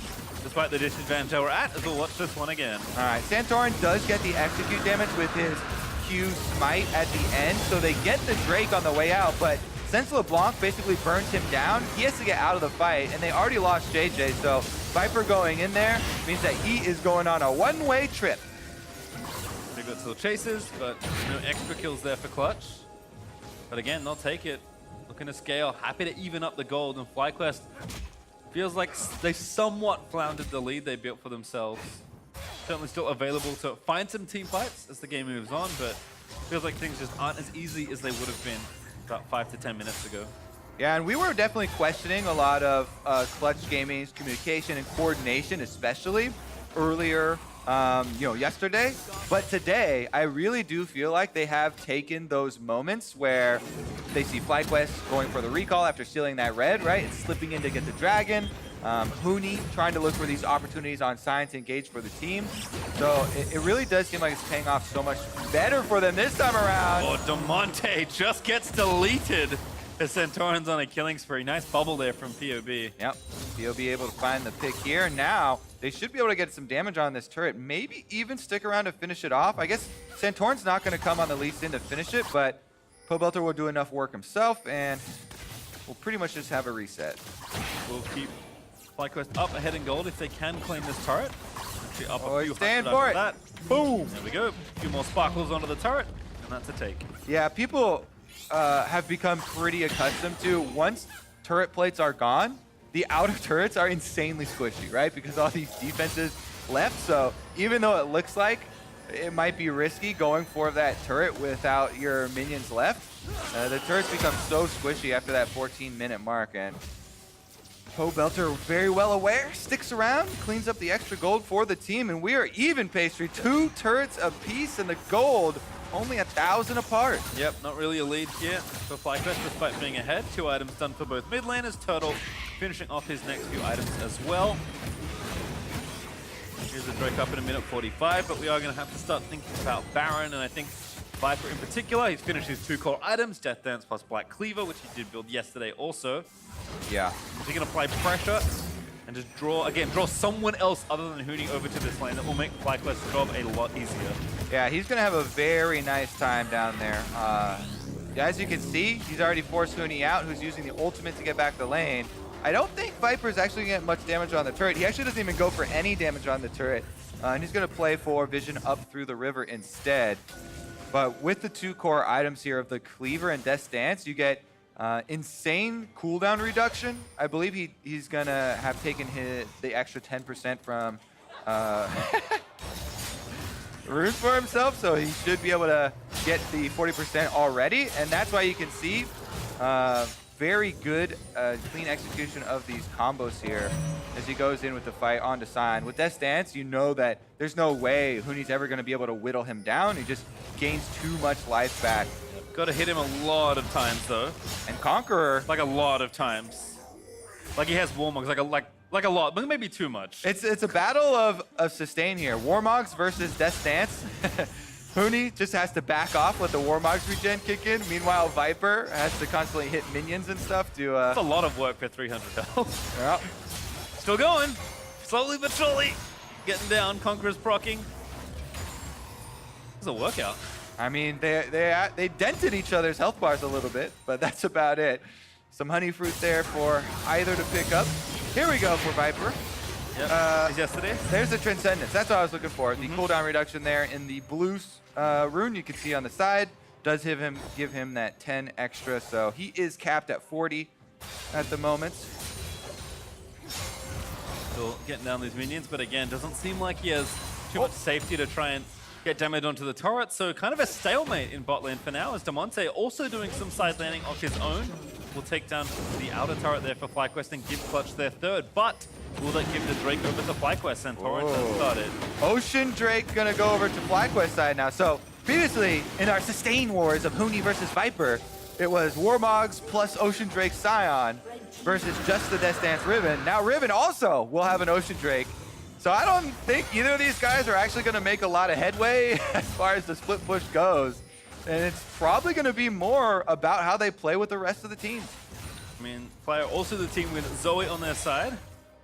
despite the disadvantage they were at, as we'll watch this one again. All right, Santorin does get the execute damage with his Q smite at the end, so they get the Drake on the way out, but since LeBlanc basically burns him down, he has to get out of the fight, and they already lost JJ, so Viper going in there means that he is going on a one-way trip. They got still chases, but no extra kills there for Clutch. But again, they'll take it. Looking to scale, happy to even up the gold, and FlyQuest feels like they somewhat floundered the lead they built for themselves. Certainly still available to find some team fights as the game moves on, but feels like things just aren't as easy as they would have been about 5 to 10 minutes ago. Yeah, and we were definitely questioning a lot of Clutch Gaming's communication and coordination, especially earlier yesterday. But today, I really do feel like they have taken those moments where they see FlyQuest going for the recall after stealing that red, right? And slipping in to get the dragon. Huni trying to look for these opportunities on Scion to engage for the team. So it really does seem like it's paying off so much better for them this time around. Oh, Demonte just gets deleted as Santorin's on a killing spree. Nice bubble there from POB. Yep, POB able to find the pick here. Now, they should be able to get some damage on this turret. Maybe even stick around to finish it off. I guess Santorin's not going to come on the least in to finish it, but Pobelter will do enough work himself, and we'll pretty much just have a reset. We'll keep FlyQuest up ahead in gold if they can claim this turret. Actually up a few stand hundred for after it. that. Boom. There we go. A few more sparkles onto the turret, and that's a take. Yeah, people have become pretty accustomed to, once turret plates are gone, the outer turrets are insanely squishy, right? Because all these defenses left. So even though it looks like it might be risky going for that turret without your minions left, the turrets become so squishy after that 14-minute mark. And Pobelter, very well aware, sticks around, cleans up the extra gold for the team, and we are even, Pastry. 2 turrets apiece, and the gold only 1,000 apart. Yep, not really a lead here for FlyQuest despite being ahead. 2 items done for both mid laners. Turtle finishing off his next few items as well. Here's a Drake up in a minute 45, but we are going to have to start thinking about Baron, and I think Viper in particular. He's finished his 2 core items, Death Dance plus Black Cleaver, which he did build yesterday also. Yeah. Is he going to apply pressure and just draw someone else other than Huni over to this lane? That will make FlyQuest's job a lot easier. Yeah, he's going to have a very nice time down there. as you can see, he's already forced Huni out, who's using the ultimate to get back the lane. I don't think Viper's actually going to get much damage on the turret. He actually doesn't even go for any damage on the turret. And he's going to play for Vision up through the river instead. But with the 2 core items here of the Cleaver and Death's Dance, you get insane cooldown reduction. I believe he's going to have taken the extra 10% from Rune for himself, so he should be able to get the 40% already. And that's why you can see very good clean execution of these combos here as he goes in with the fight onto Sion. With Death's Dance, you know that there's no way Huni's ever going to be able to whittle him down. He just gains too much life back. Got to hit him a lot of times though. And Conqueror, Like a lot of times. Like he has Warmogs, like a lot, but maybe too much. it's a battle of sustain here. Warmogs versus Death's Dance. Huni just has to back off, let the Warmogs regen kick in. Meanwhile, Viper has to constantly hit minions and stuff to... That's a lot of work for 300 health. yeah. Still going. Slowly but surely. Getting down. Conqueror's proccing. It's a workout. I mean, they dented each other's health bars a little bit, but that's about it. Some honey fruit there for either to pick up. Here we go for Viper. Yep. Yesterday. There's the Transcendence. That's what I was looking for. The cooldown reduction there in the blue rune you can see on the side does give him that 10 extra. So he is capped at 40 at the moment. Still getting down these minions, but again, doesn't seem like he has too much safety to try and get damage onto the turret. So kind of a stalemate in bot lane for now as Damonte also doing some side laning of his own. Will take down the outer turret there for FlyQuest and give Clutch their 3rd, but will that give the Drake over to FlyQuest and Torrent has started. Ocean Drake gonna go over to FlyQuest side now. So previously in our sustain wars of Huni versus Viper, it was Warmogs plus Ocean Drake Scion versus just the Death's Dance Riven. Now Riven also will have an Ocean Drake. So I don't think either of these guys are actually gonna make a lot of headway as far as the split push goes. And it's probably going to be more about how they play with the rest of the team. I mean, Flyer also the team with Zoe on their side.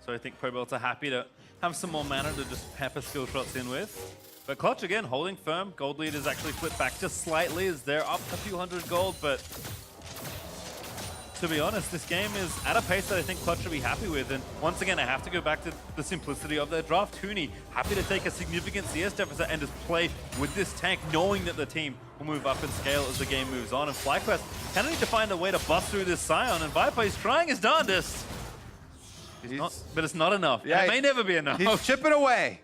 So I think ProBuilds are happy to have some more mana to just pepper skill shots in with. But Clutch, again, holding firm. Gold lead is actually flipped back just slightly as they're up a few hundred gold. But to be honest, this game is at a pace that I think Clutch should be happy with. And once again, I have to go back to the simplicity of their draft. Huni, happy to take a significant CS deficit and just play with this tank, knowing that the team will move up in scale as the game moves on. And FlyQuest kind of need to find a way to bust through this Scion. And Viper is trying his darndest. But it's not enough. Yeah, it may never be enough. He's chipping away.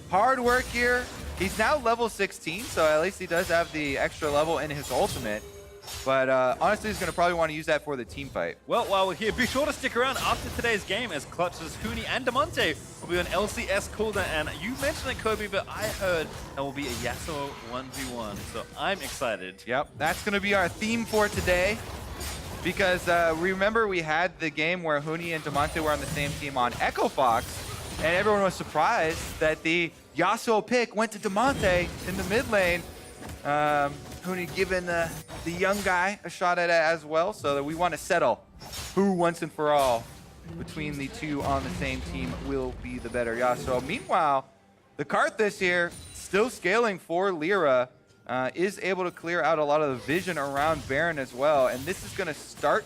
Hard work here. He's now level 16, so at least he does have the extra level in his ultimate. But honestly, he's going to probably want to use that for the team fight. Well, while we're here, be sure to stick around after today's game as Clutch's Huni and Damonte will be on LCS cooldown. And you mentioned it, Kobe, but I heard there will be a Yasuo 1v1. So I'm excited. Yep, that's going to be our theme for today. Because remember we had the game where Huni and Damonte were on the same team on Echo Fox. And everyone was surprised that the Yasuo pick went to Damonte in the mid lane. Huni giving the young guy a shot at it as well, so that we want to settle who once and for all between the two on the same team will be the better Yasuo. Meanwhile, the Karthus here, still scaling for Lyra, is able to clear out a lot of the vision around Baron as well, and this is going to start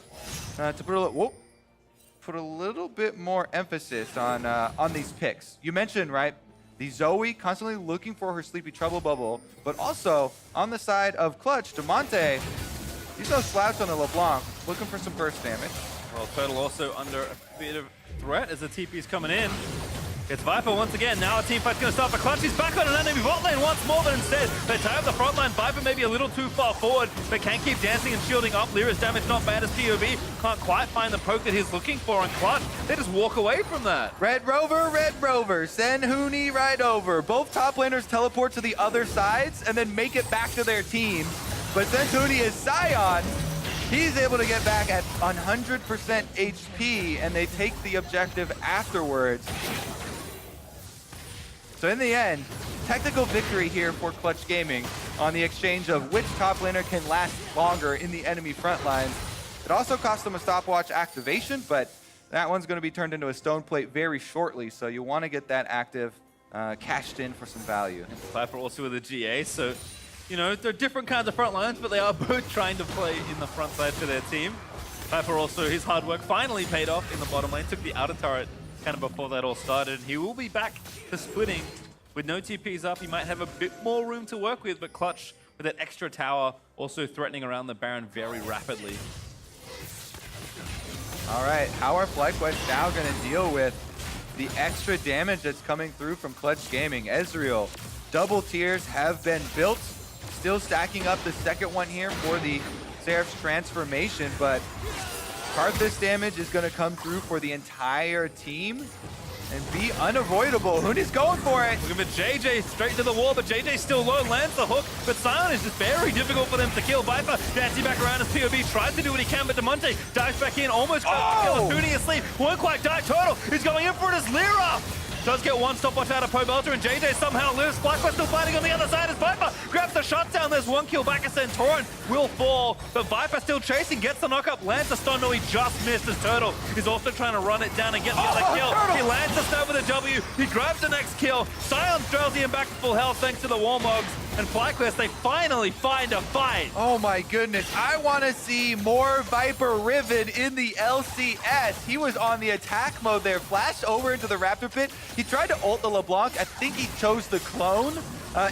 to put a little bit more emphasis on these picks. You mentioned, right? The Zoe constantly looking for her Sleepy Trouble bubble, but also on the side of Clutch, Damonte, he's no slouch on the LeBlanc, looking for some burst damage. Well, Turtle also under a bit of threat as the TP's coming in. It's Viper once again. Now a team fight's going to start for Clutch. He's back on an enemy bot lane once more, but instead they tie up the front line. Viper may be a little too far forward, but can keep dancing and shielding up. Lyra's damage not bad as POV. Can't quite find the poke that he's looking for, and Clutch, they just walk away from that. Red Rover, send Huni right over. Both top laners teleport to the other sides and then make it back to their team. But since Huni is Scion, he's able to get back at 100% HP, and they take the objective afterwards. So in the end, technical victory here for Clutch Gaming on the exchange of which top laner can last longer in the enemy front lines. It also cost them a stopwatch activation, but that one's going to be turned into a stone plate very shortly, so you want to get that active cashed in for some value. Viper also with a GA, so You know, they're different kinds of front lines, but they are both trying to play in the front side for their team. Viper also, his hard work finally paid off in the bottom lane. Took the outer turret kind of before that all started. He will be back to splitting. With no TPs up, he might have a bit more room to work with, but Clutch with that extra tower also threatening around the Baron very rapidly. All right, how are FlyQuest now going to deal with the extra damage that's coming through from Clutch Gaming? Ezreal, double tiers have been built. Still stacking up the second one here for the Seraph's transformation, but Karthus damage is going to come through for the entire team and be unavoidable. Hooney's going for it. Look at JJ straight to the wall, but JJ still low, lands the hook, but Sion is just very difficult for them to kill. Viper dancing back around as POV tries to do what he can, but Demonte dives back in, almost got to kill Hooney asleep. Won't quite die. Turtle is going in for it as Lyra does get one stopwatch out of Pobelter, and JJ somehow lives. FlyQuest still fighting on the other side as Viper grabs the shutdown. There's one kill back as Centauran will fall, but Viper still chasing, gets the knockup, lands the stun. No, he just missed as Turtle is also trying to run it down and get the other kill. Turtle. He lands the stun with a W. He grabs the next kill. Sion's drowsy and back to full health thanks to the Warmogs. And FlyQuest, they finally find a fight. Oh my goodness, I want to see more Viper Riven in the LCS. He was on the attack mode there, flashed over into the Raptor Pit. He tried to ult the LeBlanc. I think he chose the clone.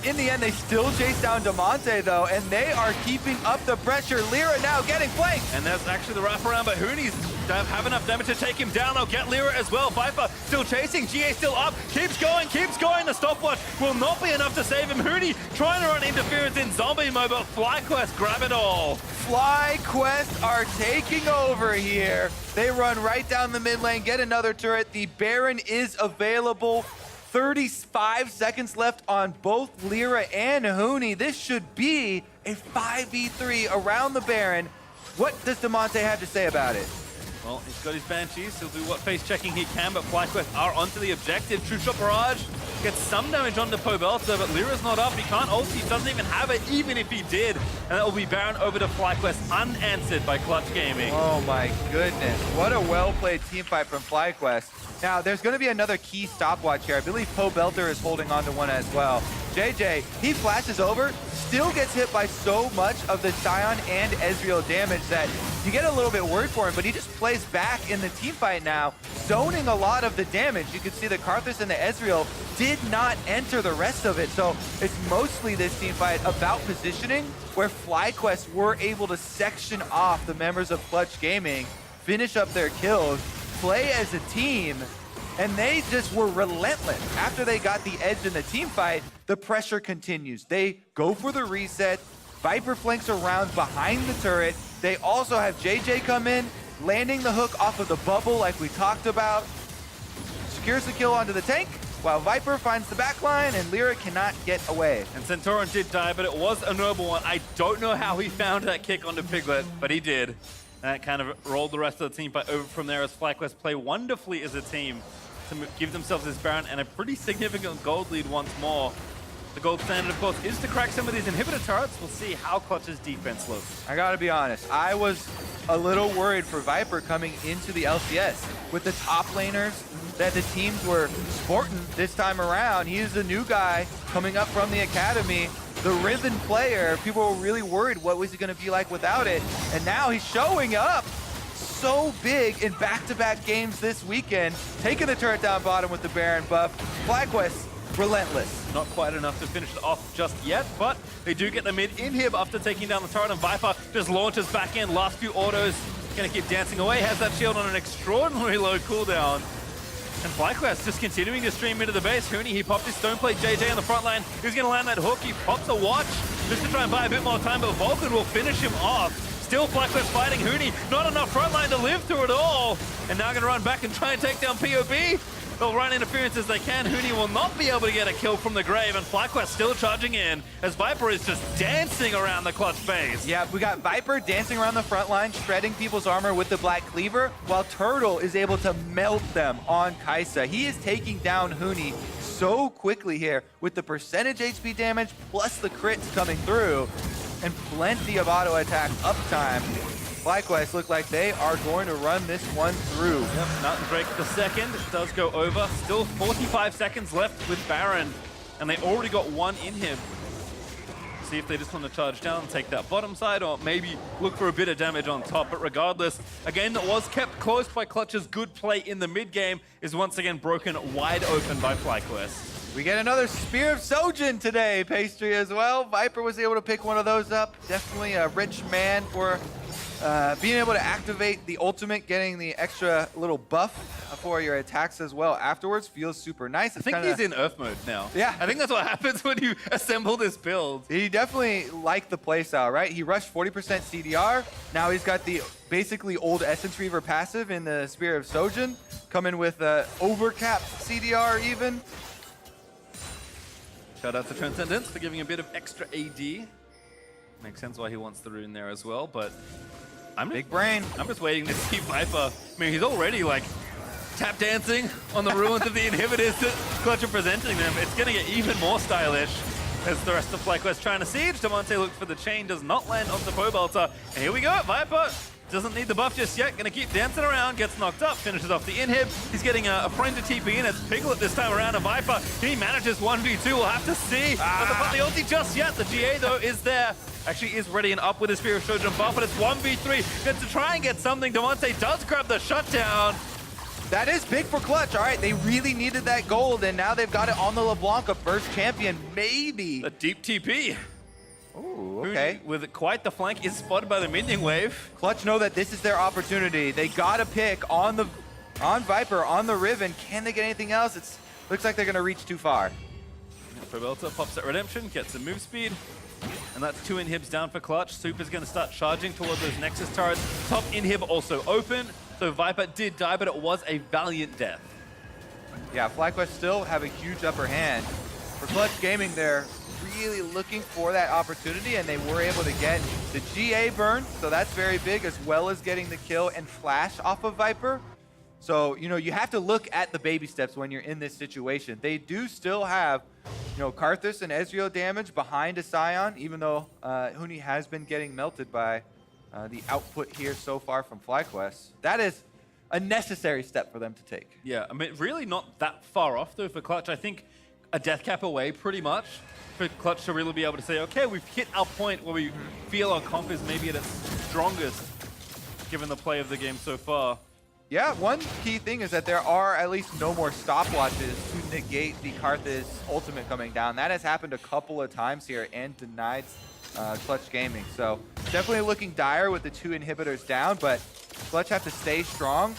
In the end, they still chase down Demonte though, and they are keeping up the pressure. Lyra now getting flanked. And that's actually the wraparound, but Hooney's have enough damage to take him down. They'll get Lyra as well. Viper still chasing, GA still up, keeps going. The stopwatch will not be enough to save him. Hooney trying to run interference in zombie mode, but FlyQuest grab it all. FlyQuest are taking over here. They run right down the mid lane, get another turret. The Baron is available. 35 seconds left on both Lyra and Hooney. This should be a 5v3 around the Baron. What does Demonte have to say about it? Well, he's got his Banshees. He'll do what face checking he can, but FlyQuest are onto the objective. True Shot Barrage gets some damage onto Pobelter, but Lyra's not up. He can't ult. He doesn't even have it, even if he did. And that will be Baron over to FlyQuest, unanswered by Clutch Gaming. Oh my goodness. What a well-played team fight from FlyQuest. Now, there's going to be another key stopwatch here. I believe Pobelter is holding on to one as well. JJ, he flashes over, still gets hit by so much of the Sion and Ezreal damage that you get a little bit worried for him, but he just plays back in the team fight now, zoning a lot of the damage. You can see that Karthus and the Ezreal did not enter the rest of it, so it's mostly this team fight about positioning, where FlyQuest were able to section off the members of Clutch Gaming, finish up their kills, play as a team, and they just were relentless. After they got the edge in the team fight, the pressure continues. They go for the reset. Viper flanks around behind the turret. They also have JJ come in, landing the hook off of the bubble like we talked about. Secures the kill onto the tank, while Viper finds the backline and Lyra cannot get away. And Centauran did die, but it was a noble one. I don't know how he found that kick onto Piglet, but he did. That kind of rolled the rest of the team fight over from there as FlyQuest play wonderfully as a team to give themselves this Baron and a pretty significant gold lead once more. The gold standard, of course, is to crack some of these inhibitor turrets. We'll see how Clutch's defense looks. I gotta be honest, I was a little worried for Viper coming into the LCS. With the top laners that the teams were sporting this time around, he is the new guy coming up from the academy, the Riven player. People were really worried what was he gonna be like without it, and now he's showing up so big in back-to-back games this weekend, taking the turret down bottom with the Baron buff. FlyQuest, relentless. Not quite enough to finish it off just yet, but they do get the mid inhib after taking down the turret, and Viper just launches back in. Last few autos, gonna keep dancing away, has that shield on an extraordinarily low cooldown. And FlyQuest just continuing to stream into the base. Hooney, he popped his Stoneplate. JJ on the front line. He's gonna land that hook. He pops a watch just to try and buy a bit more time, but Vulcan will finish him off. Still FlyQuest fighting Hooney. Not enough front line to live through it all. And now gonna run back and try and take down POB. They'll run interference as they can. Hooney will not be able to get a kill from the grave, and FlyQuest still charging in as Viper is just dancing around the Clutch base. Yeah, we got Viper dancing around the front line, shredding people's armor with the Black Cleaver, while Turtle is able to melt them on Kai'Sa. He is taking down Hooney so quickly here with the percentage HP damage plus the crits coming through and plenty of auto attack uptime. FlyQuest look like they are going to run this one through. Yep, Mountain Break the second does go over. Still 45 seconds left with Baron, and they already got one in him. see if they just want to charge down, take that bottom side, or maybe look for a bit of damage on top. But regardless, a game that was kept close by Clutch's good play in the mid game is once again broken wide open by FlyQuest. We get another Spear of Sojin today, Pastry as well. Viper was able to pick one of those up. Definitely a rich man for being able to activate the ultimate, getting the extra little buff for your attacks as well afterwards. Feels super nice. I think he's in Earth mode now. Yeah. I think that's what happens when you assemble this build. He definitely liked the playstyle, right? He rushed 40% CDR. Now he's got the basically old Essence Reaver passive in the Spear of Sojin, coming with overcapped CDR even. Shout out to Transcendence for giving a bit of extra AD. Makes sense why he wants the rune there as well, but Big brain. I'm just waiting to see Viper. I mean, he's already like tap dancing on the ruins of the inhibitors that Clutch are presenting them. It's going to get even more stylish as the rest of FlyQuest trying to siege. Damonte looks for the chain, does not land onto Pobelter. And here we go, Viper doesn't need the buff just yet. Going to keep dancing around, gets knocked up, finishes off the inhib. He's getting a friend to TP in. It's Piglet this time around, and Viper, he manages 1v2. We'll have to see. Doesn't put the ulti just yet. The GA, though, is there. Actually is ready and up with his Spear of Sojin buff, but it's 1v3. Gets to try and get something. Damonte does grab the shutdown. That is big for Clutch. All right, they really needed that gold, and now they've got it on the LeBlanc, a first champion, maybe. A deep TP. Ooh, okay. With quite the flank, is spotted by the minion wave. Clutch know that this is their opportunity. They gotta pick on Viper, on the Riven. Can they get anything else? It looks like they're gonna reach too far. Pobelter pops at Redemption, gets the move speed. And that's 2 inhibs down for Clutch. Super's going to start charging towards those Nexus turrets. Top inhib also open. So Viper did die, but it was a valiant death. Yeah, FlyQuest still have a huge upper hand. For Clutch Gaming, they're really looking for that opportunity, and they were able to get the GA burn. So that's very big, as well as getting the kill and flash off of Viper. So, you know, you have to look at the baby steps when you're in this situation. They do still have, you know, Karthus and Ezreal damage behind a Scion, even though Huni has been getting melted by the output here so far from FlyQuest. That is a necessary step for them to take. Yeah, I mean, really not that far off, though, for Clutch. I think a death cap away, pretty much, for Clutch to really be able to say, okay, we've hit our point where we feel our comp is maybe at its strongest, given the play of the game so far. Yeah, one key thing is that there are at least no more stopwatches to negate the Karthus ultimate coming down. That has happened a couple of times here and denied Clutch Gaming. So definitely looking dire with the 2 inhibitors down, but Clutch have to stay strong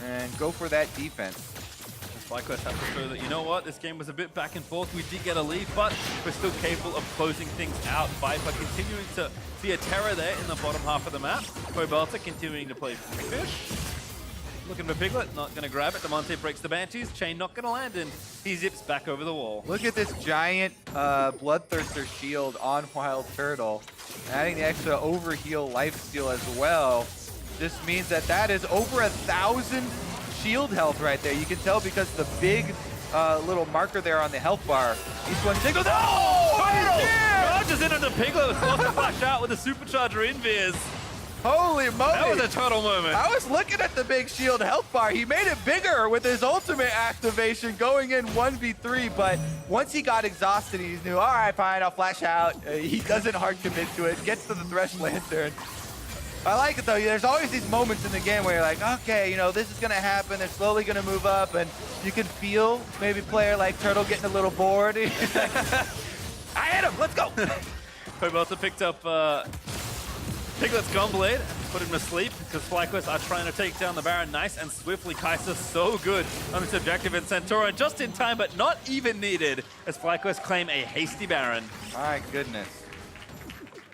and go for that defense. FlyQuest have to show that, you know what, this game was a bit back and forth. We did get a lead, but we're still capable of closing things out. Viper continuing to be a terror there in the bottom half of the map. Pobelter continuing to play fish. Looking for Piglet, not going to grab it. Damonte breaks the Banshees, chain not going to land, and he zips back over the wall. Look at this giant Bloodthirster shield on Wild Turtle. Adding the extra overheal lifesteal as well. This means that that is over 1,000 shield health right there. You can tell because the big little marker there on the health bar. Each one singles. Oh! Yeah! Charges into the Piglet, was forced to flash out with a supercharger invis. Holy moly! That was a turtle moment. I was looking at the big shield health bar. He made it bigger with his ultimate activation going in 1v3, but once he got exhausted, he knew, all right, fine, I'll flash out. He doesn't hard commit to it, gets to the Thresh Lantern. I like it, though. There's always these moments in the game where you're like, okay, you know, this is going to happen. They're slowly going to move up, and you can feel maybe player like Turtle getting a little bored. I hit him. Let's go. Pobelter picked up Piglet's Gunblade, put him to sleep, because FlyQuest are trying to take down the Baron nice and swiftly. Kai'Sa so good on this objective in Centaur, just in time, but not even needed, as FlyQuest claim a hasty Baron. My goodness.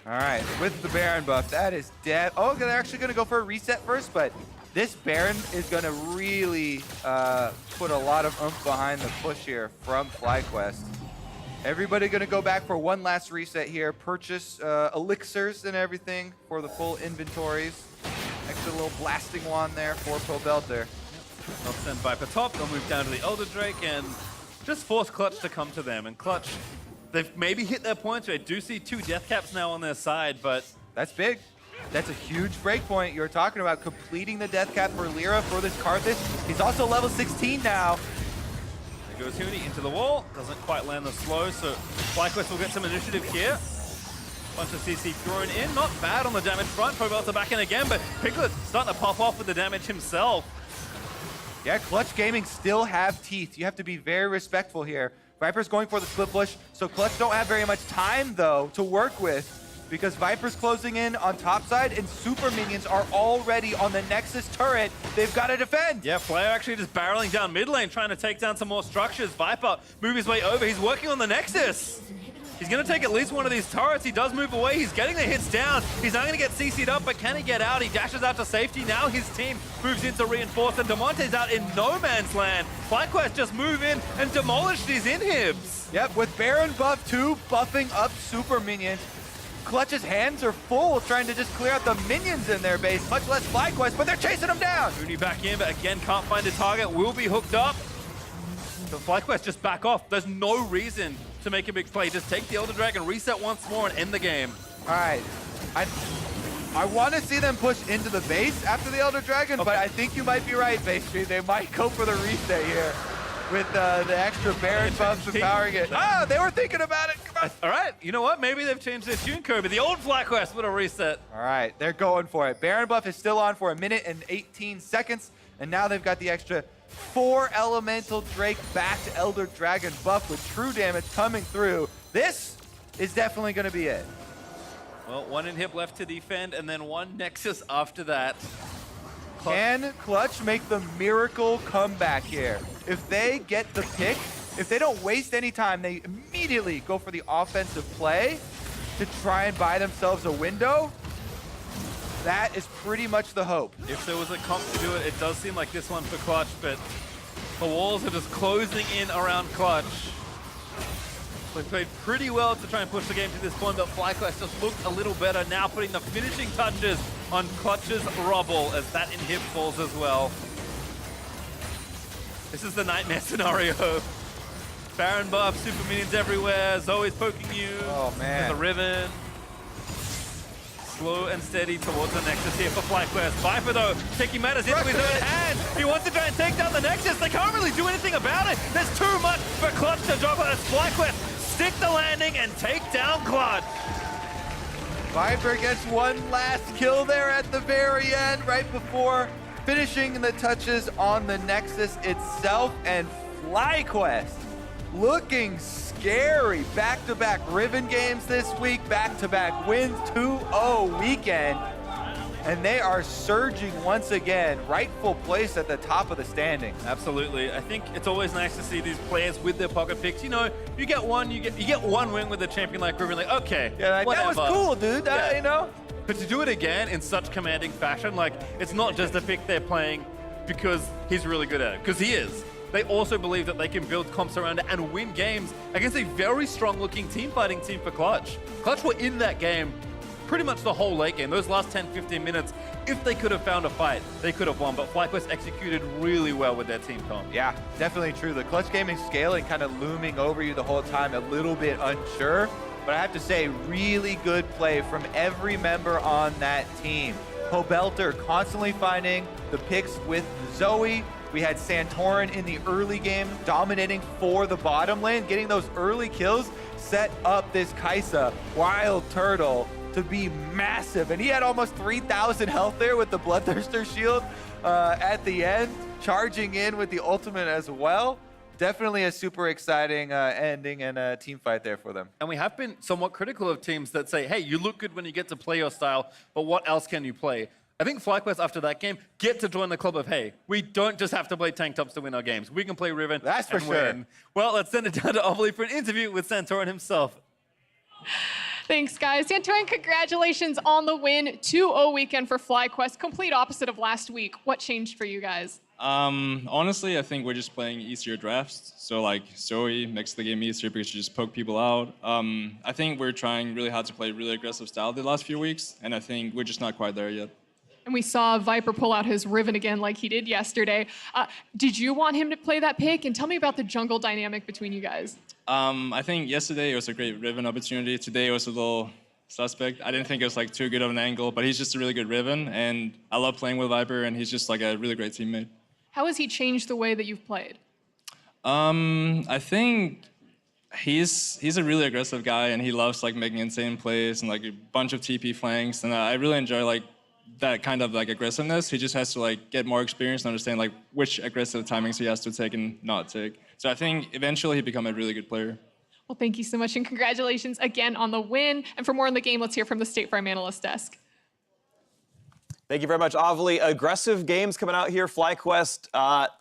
All right, with the Baron buff, that is dead. Oh, they're actually going to go for a reset first, but this Baron is going to really put a lot of oomph behind the push here from FlyQuest. Everybody going to go back for one last reset here, purchase elixirs and everything for the full inventories. Extra little blasting wand there for Pobelter. They'll send Viper top, they'll move down to the Elder Drake and just force Clutch to come to them. And Clutch, they've maybe hit their points. I do see 2 death caps now on their side, but that's big. That's a huge breakpoint. You're talking about completing the death cap for Lyra for this Karthus. He's also level 16 now. There goes Huni into the wall. Doesn't quite land the slow, so FlyQuest will get some initiative here. Bunch of CC thrown in, not bad on the damage front. Probelter back in again, but Piglet starting to pop off with the damage himself. Yeah, Clutch Gaming still have teeth. You have to be very respectful here. Viper's going for the split push, so Clutch don't have very much time, though, to work with because Viper's closing in on top side and Super Minions are already on the Nexus turret. They've got to defend. Yeah, Flair actually just barreling down mid lane, trying to take down some more structures. Viper move his way over. He's working on the Nexus. He's going to take at least one of these turrets. He does move away. He's getting the hits down. He's not going to get CC'd up, but can he get out? He dashes out to safety. Now his team moves in to reinforce, and Demonte's out in no man's land. FlyQuest just move in and demolish these inhibs. Yep, with Baron buff 2 buffing up Super Minions, Clutch's hands are full trying to just clear out the minions in their base, much less FlyQuest, but they're chasing him down. Mooney back in, but again, can't find a target. Will be hooked up. So FlyQuest just back off. There's no reason to make a big play. Just take the Elder Dragon, reset once more, and end the game. All right. I want to see them push into the base after the Elder Dragon, but I think you might be right, Base Street. They might go for the reset here with the extra Baron buffs empowering it. Ah, they were thinking about it. Come on. All right, you know what? Maybe they've changed their tune code, but the old FlyQuest would have reset. All right, they're going for it. Baron buff is still on for 1 minute and 18 seconds, and now they've got the extra 4 Elemental Drake back to Elder Dragon buff with true damage coming through. This is definitely going to be it. Well, 1 inhib left to defend, and then 1 Nexus after that. Can Clutch make the miracle comeback here? If they get the pick, if they don't waste any time, they immediately go for the offensive play to try and buy themselves a window. That is pretty much the hope. If there was a comp to do it, it does seem like this one for Clutch, but the walls are just closing in around Clutch. They played pretty well to try and push the game to this point, but FlyQuest just looked a little better now, putting the finishing touches on Clutch's rubble as that inhib falls as well. This is the nightmare scenario. Baron buff, super minions everywhere, Zoe's poking you. Oh man. With the Riven. Slow and steady towards the Nexus here for FlyQuest. Viper though, taking matters into his own hands. He wants to try and take down the Nexus. They can't really do anything about it. There's too much for Clutch to juggle as FlyQuest stick the landing and take down Clutch. Viper gets one last kill there at the very end, right before finishing the touches on the Nexus itself, and FlyQuest looking scary. Back-to-back Riven games this week, back-to-back wins, 2-0 weekend, and they are surging once again. Rightful place at the top of the standings. Absolutely. I think it's always nice to see these players with their pocket picks. You know, you get one win with a champion like Riven, like, okay, yeah, like, that was cool, dude. Yeah. You know? But to do it again in such commanding fashion, like, it's not just a pick they're playing because he's really good at it, because he is. They also believe that they can build comps around it and win games against a very strong-looking team-fighting team for Clutch. Clutch were in that game pretty much the whole late game. Those last 10-15 minutes, if they could have found a fight, they could have won. But FlyQuest executed really well with their team comp. Yeah, definitely true. The Clutch Gaming scaling kind of looming over you the whole time, a little bit unsure. But I have to say, really good play from every member on that team. Pobelter constantly finding the picks with Zoe. We had Santorin in the early game dominating for the bottom lane, getting those early kills, set up this Kaisa Wild Turtle to be massive. And he had almost 3,000 health there with the Bloodthirster shield at the end, charging in with the ultimate as well. Definitely a super exciting ending and a team fight there for them. And we have been somewhat critical of teams that say, hey, you look good when you get to play your style, but what else can you play? I think FlyQuest, after that game, get to join the club of, hey, we don't just have to play tank tops to win our games. We can play Riven. That's for and sure. Win. Well, let's send it down to Ovally for an interview with Santorin himself. Thanks, guys. Santorin, congratulations on the win. 2-0 weekend for FlyQuest, complete opposite of last week. What changed for you guys? Honestly, I think we're just playing easier drafts. So like Zoe makes the game easier because you just poke people out. I think we're trying really hard to play really aggressive style the last few weeks, and I think we're just not quite there yet. And we saw Viper pull out his Riven again like he did yesterday. Did you want him to play that pick? And tell me about the jungle dynamic between you guys. I think yesterday it was a great Riven opportunity. Today it was a little suspect. I didn't think it was like too good of an angle, but he's just a really good Riven, and I love playing with Viper, and he's just like a really great teammate. How has he changed the way that you've played? I think he's a really aggressive guy, and he loves like making insane plays and like a bunch of TP flanks, and I really enjoy like that kind of like aggressiveness. He just has to like get more experience and understand like which aggressive timings he has to take and not take. So I think eventually he'll become a really good player. Well, thank you so much, and congratulations again on the win. And for more on the game, let's hear from the State Farm Analyst Desk. Thank you very much, Avli. Aggressive games coming out here. FlyQuest,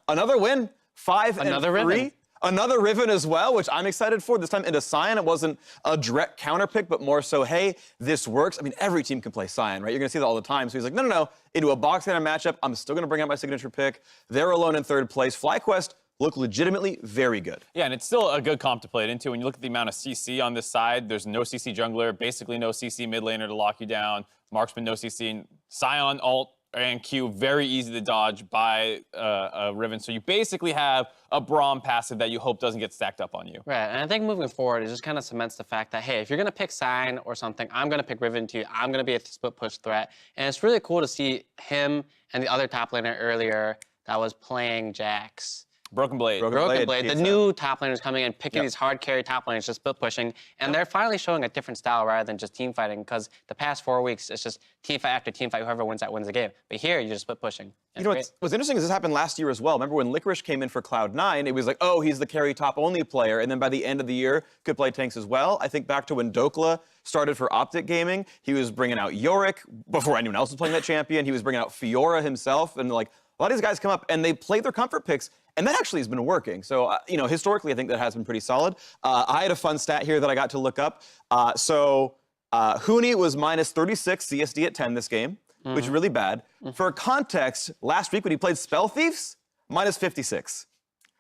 another win, 5-3. Riven. Another Riven as well, which I'm excited for. This time into Sion. It wasn't a direct counter pick, but more so, hey, this works. I mean, every team can play Sion, right? You're going to see that all the time. So he's like, no. Into a box kind of matchup, I'm still going to bring out my signature pick. They're alone in third place. FlyQuest look legitimately very good. Yeah, and it's still a good comp to play it into. When you look at the amount of CC on this side, there's no CC jungler, basically no CC mid laner to lock you down. Marksman, no CC. Sion, ult, and Q, very easy to dodge by a Riven. So you basically have a Braum passive that you hope doesn't get stacked up on you. Right, and I think moving forward, it just kind of cements the fact that, hey, if you're going to pick Sign or something, I'm going to pick Riven too. I'm going to be a split push threat. And it's really cool to see him and the other top laner earlier that was playing Jax. Broken Blade. Broken Blade. The new top laners coming in, picking these hard carry top laners, just split pushing. And they're finally showing a different style rather than just team fighting, because the past 4 weeks, it's just team fight after team fight. Whoever wins that wins the game. But here, you're just split pushing. You know, what's interesting is this happened last year as well. Remember when Licorice came in for Cloud9, it was like, oh, he's the carry top-only player. And then by the end of the year, could play tanks as well. I think back to when Dokla started for Optic Gaming, he was bringing out Yorick before anyone else was playing that champion. He was bringing out Fiora himself. And like, a lot of these guys come up and they play their comfort picks. And that actually has been working. So, you know, historically, I think that has been pretty solid. I had a fun stat here that I got to look up. Huni was minus 36 CSD at 10 this game, which is really bad. For context, last week when he played Spell Thieves, minus 56.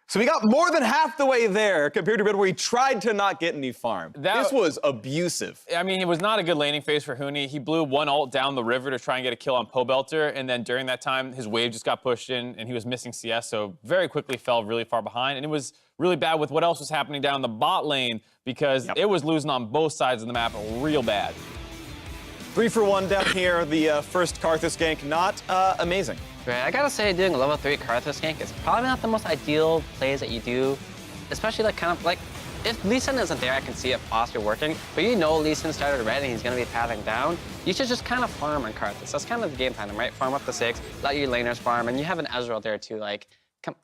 So we got more than half the way there compared to Red, where he tried to not get any farm. This was abusive. I mean, it was not a good landing phase for Huni. He blew one ult down the river to try and get a kill on Pobelter, and then during that time, his wave just got pushed in, and he was missing CS, so very quickly fell really far behind. And it was really bad with what else was happening down the bot lane, because it was losing on both sides of the map real bad. 3 for 1 down here. The first Karthus gank, not amazing. Right, I gotta say, doing a level 3 Karthus gank is probably not the most ideal plays that you do, especially like kind of like, if Lee Sin isn't there, I can see it possibly working, but you know Lee Sin started red and he's gonna be pathing down, you should just kind of farm on Karthus. That's kind of the game plan, right? Farm up to 6, let your laners farm, and you have an Ezreal there too, like, come,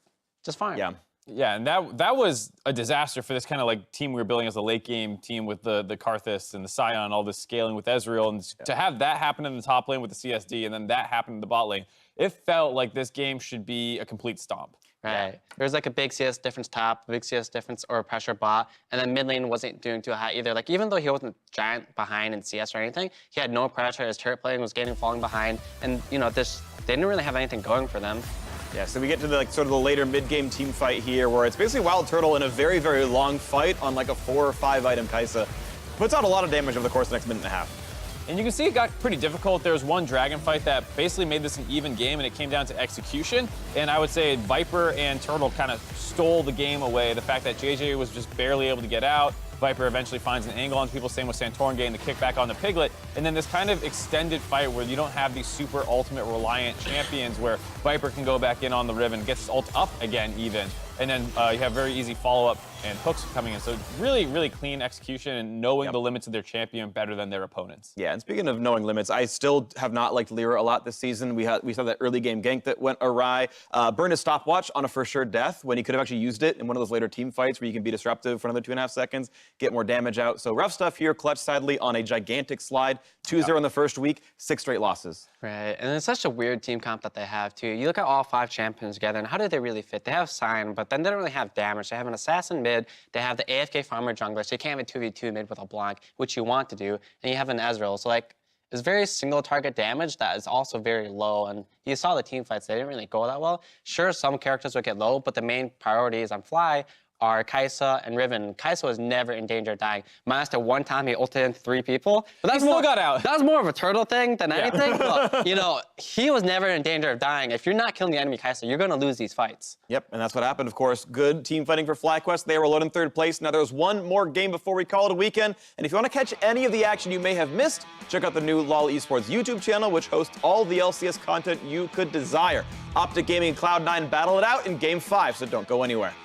just farm. Yeah. Yeah, and that was a disaster for this kind of like team we were building as a late game team with the Karthus and the Sion, all this scaling with Ezreal, and to have that happen in the top lane with the CSD and then that happen in the bot lane, it felt like this game should be a complete stomp. Right. There's like a big CS difference top, big CS difference or pressure bot, and then mid lane wasn't doing too high either. Like even though he wasn't giant behind in CS or anything, he had no pressure. His turret playing was falling behind, and you know they didn't really have anything going for them. Yeah, so we get to the sort of the later mid-game team fight here, where it's basically Wild Turtle in a very, very long fight on like a 4 or 5 item Kai'Sa. Puts out a lot of damage over the course of the next minute and a half. And you can see it got pretty difficult. There was one dragon fight that basically made this an even game, and it came down to execution. And I would say Viper and Turtle kind of stole the game away. The fact that JJ was just barely able to get out. Viper eventually finds an angle on people, same with Santorin getting the kickback on the Piglet. And then this kind of extended fight where you don't have these super ultimate reliant champions where Viper can go back in on the Riven, gets his ult up again even. And then you have very easy follow-up and hooks coming in. So really, really clean execution and knowing the limits of their champion better than their opponents. Yeah, and speaking of knowing limits, I still have not liked Lyra a lot this season. We saw that early game gank that went awry. Burned his stopwatch on a for sure death when he could have actually used it in one of those later team fights where you can be disruptive for another 2.5 seconds, get more damage out. So rough stuff here. Clutch, sadly, on a gigantic slide. 2-0 in the first week, 6 straight losses. Right, and it's such a weird team comp that they have too. You look at all 5 champions together, and how do they really fit? They have Sion, but then they don't really have damage. They have an assassin mid, they have the AFK farmer jungler, so you can't have a 2v2 mid with a Blanc, which you want to do, and you have an Ezreal. So like, it's very single target damage that is also very low, and you saw the team fights, they didn't really go that well. Sure, some characters would get low, but the main priorities on Fly are Kai'Sa and Riven. Kai'Sa was never in danger of dying. Minus the one time he ulted in 3 people. But that's still got out. That was more of a turtle thing than anything. But, you know, he was never in danger of dying. If you're not killing the enemy Kai'Sa, you're going to lose these fights. Yep, and that's what happened, of course. Good team fighting for FlyQuest. They were alone in 3rd place. Now there's one more game before we call it a weekend. And if you want to catch any of the action you may have missed, check out the new LoL Esports YouTube channel, which hosts all the LCS content you could desire. Optic Gaming and Cloud9 battle it out in Game 5, so don't go anywhere.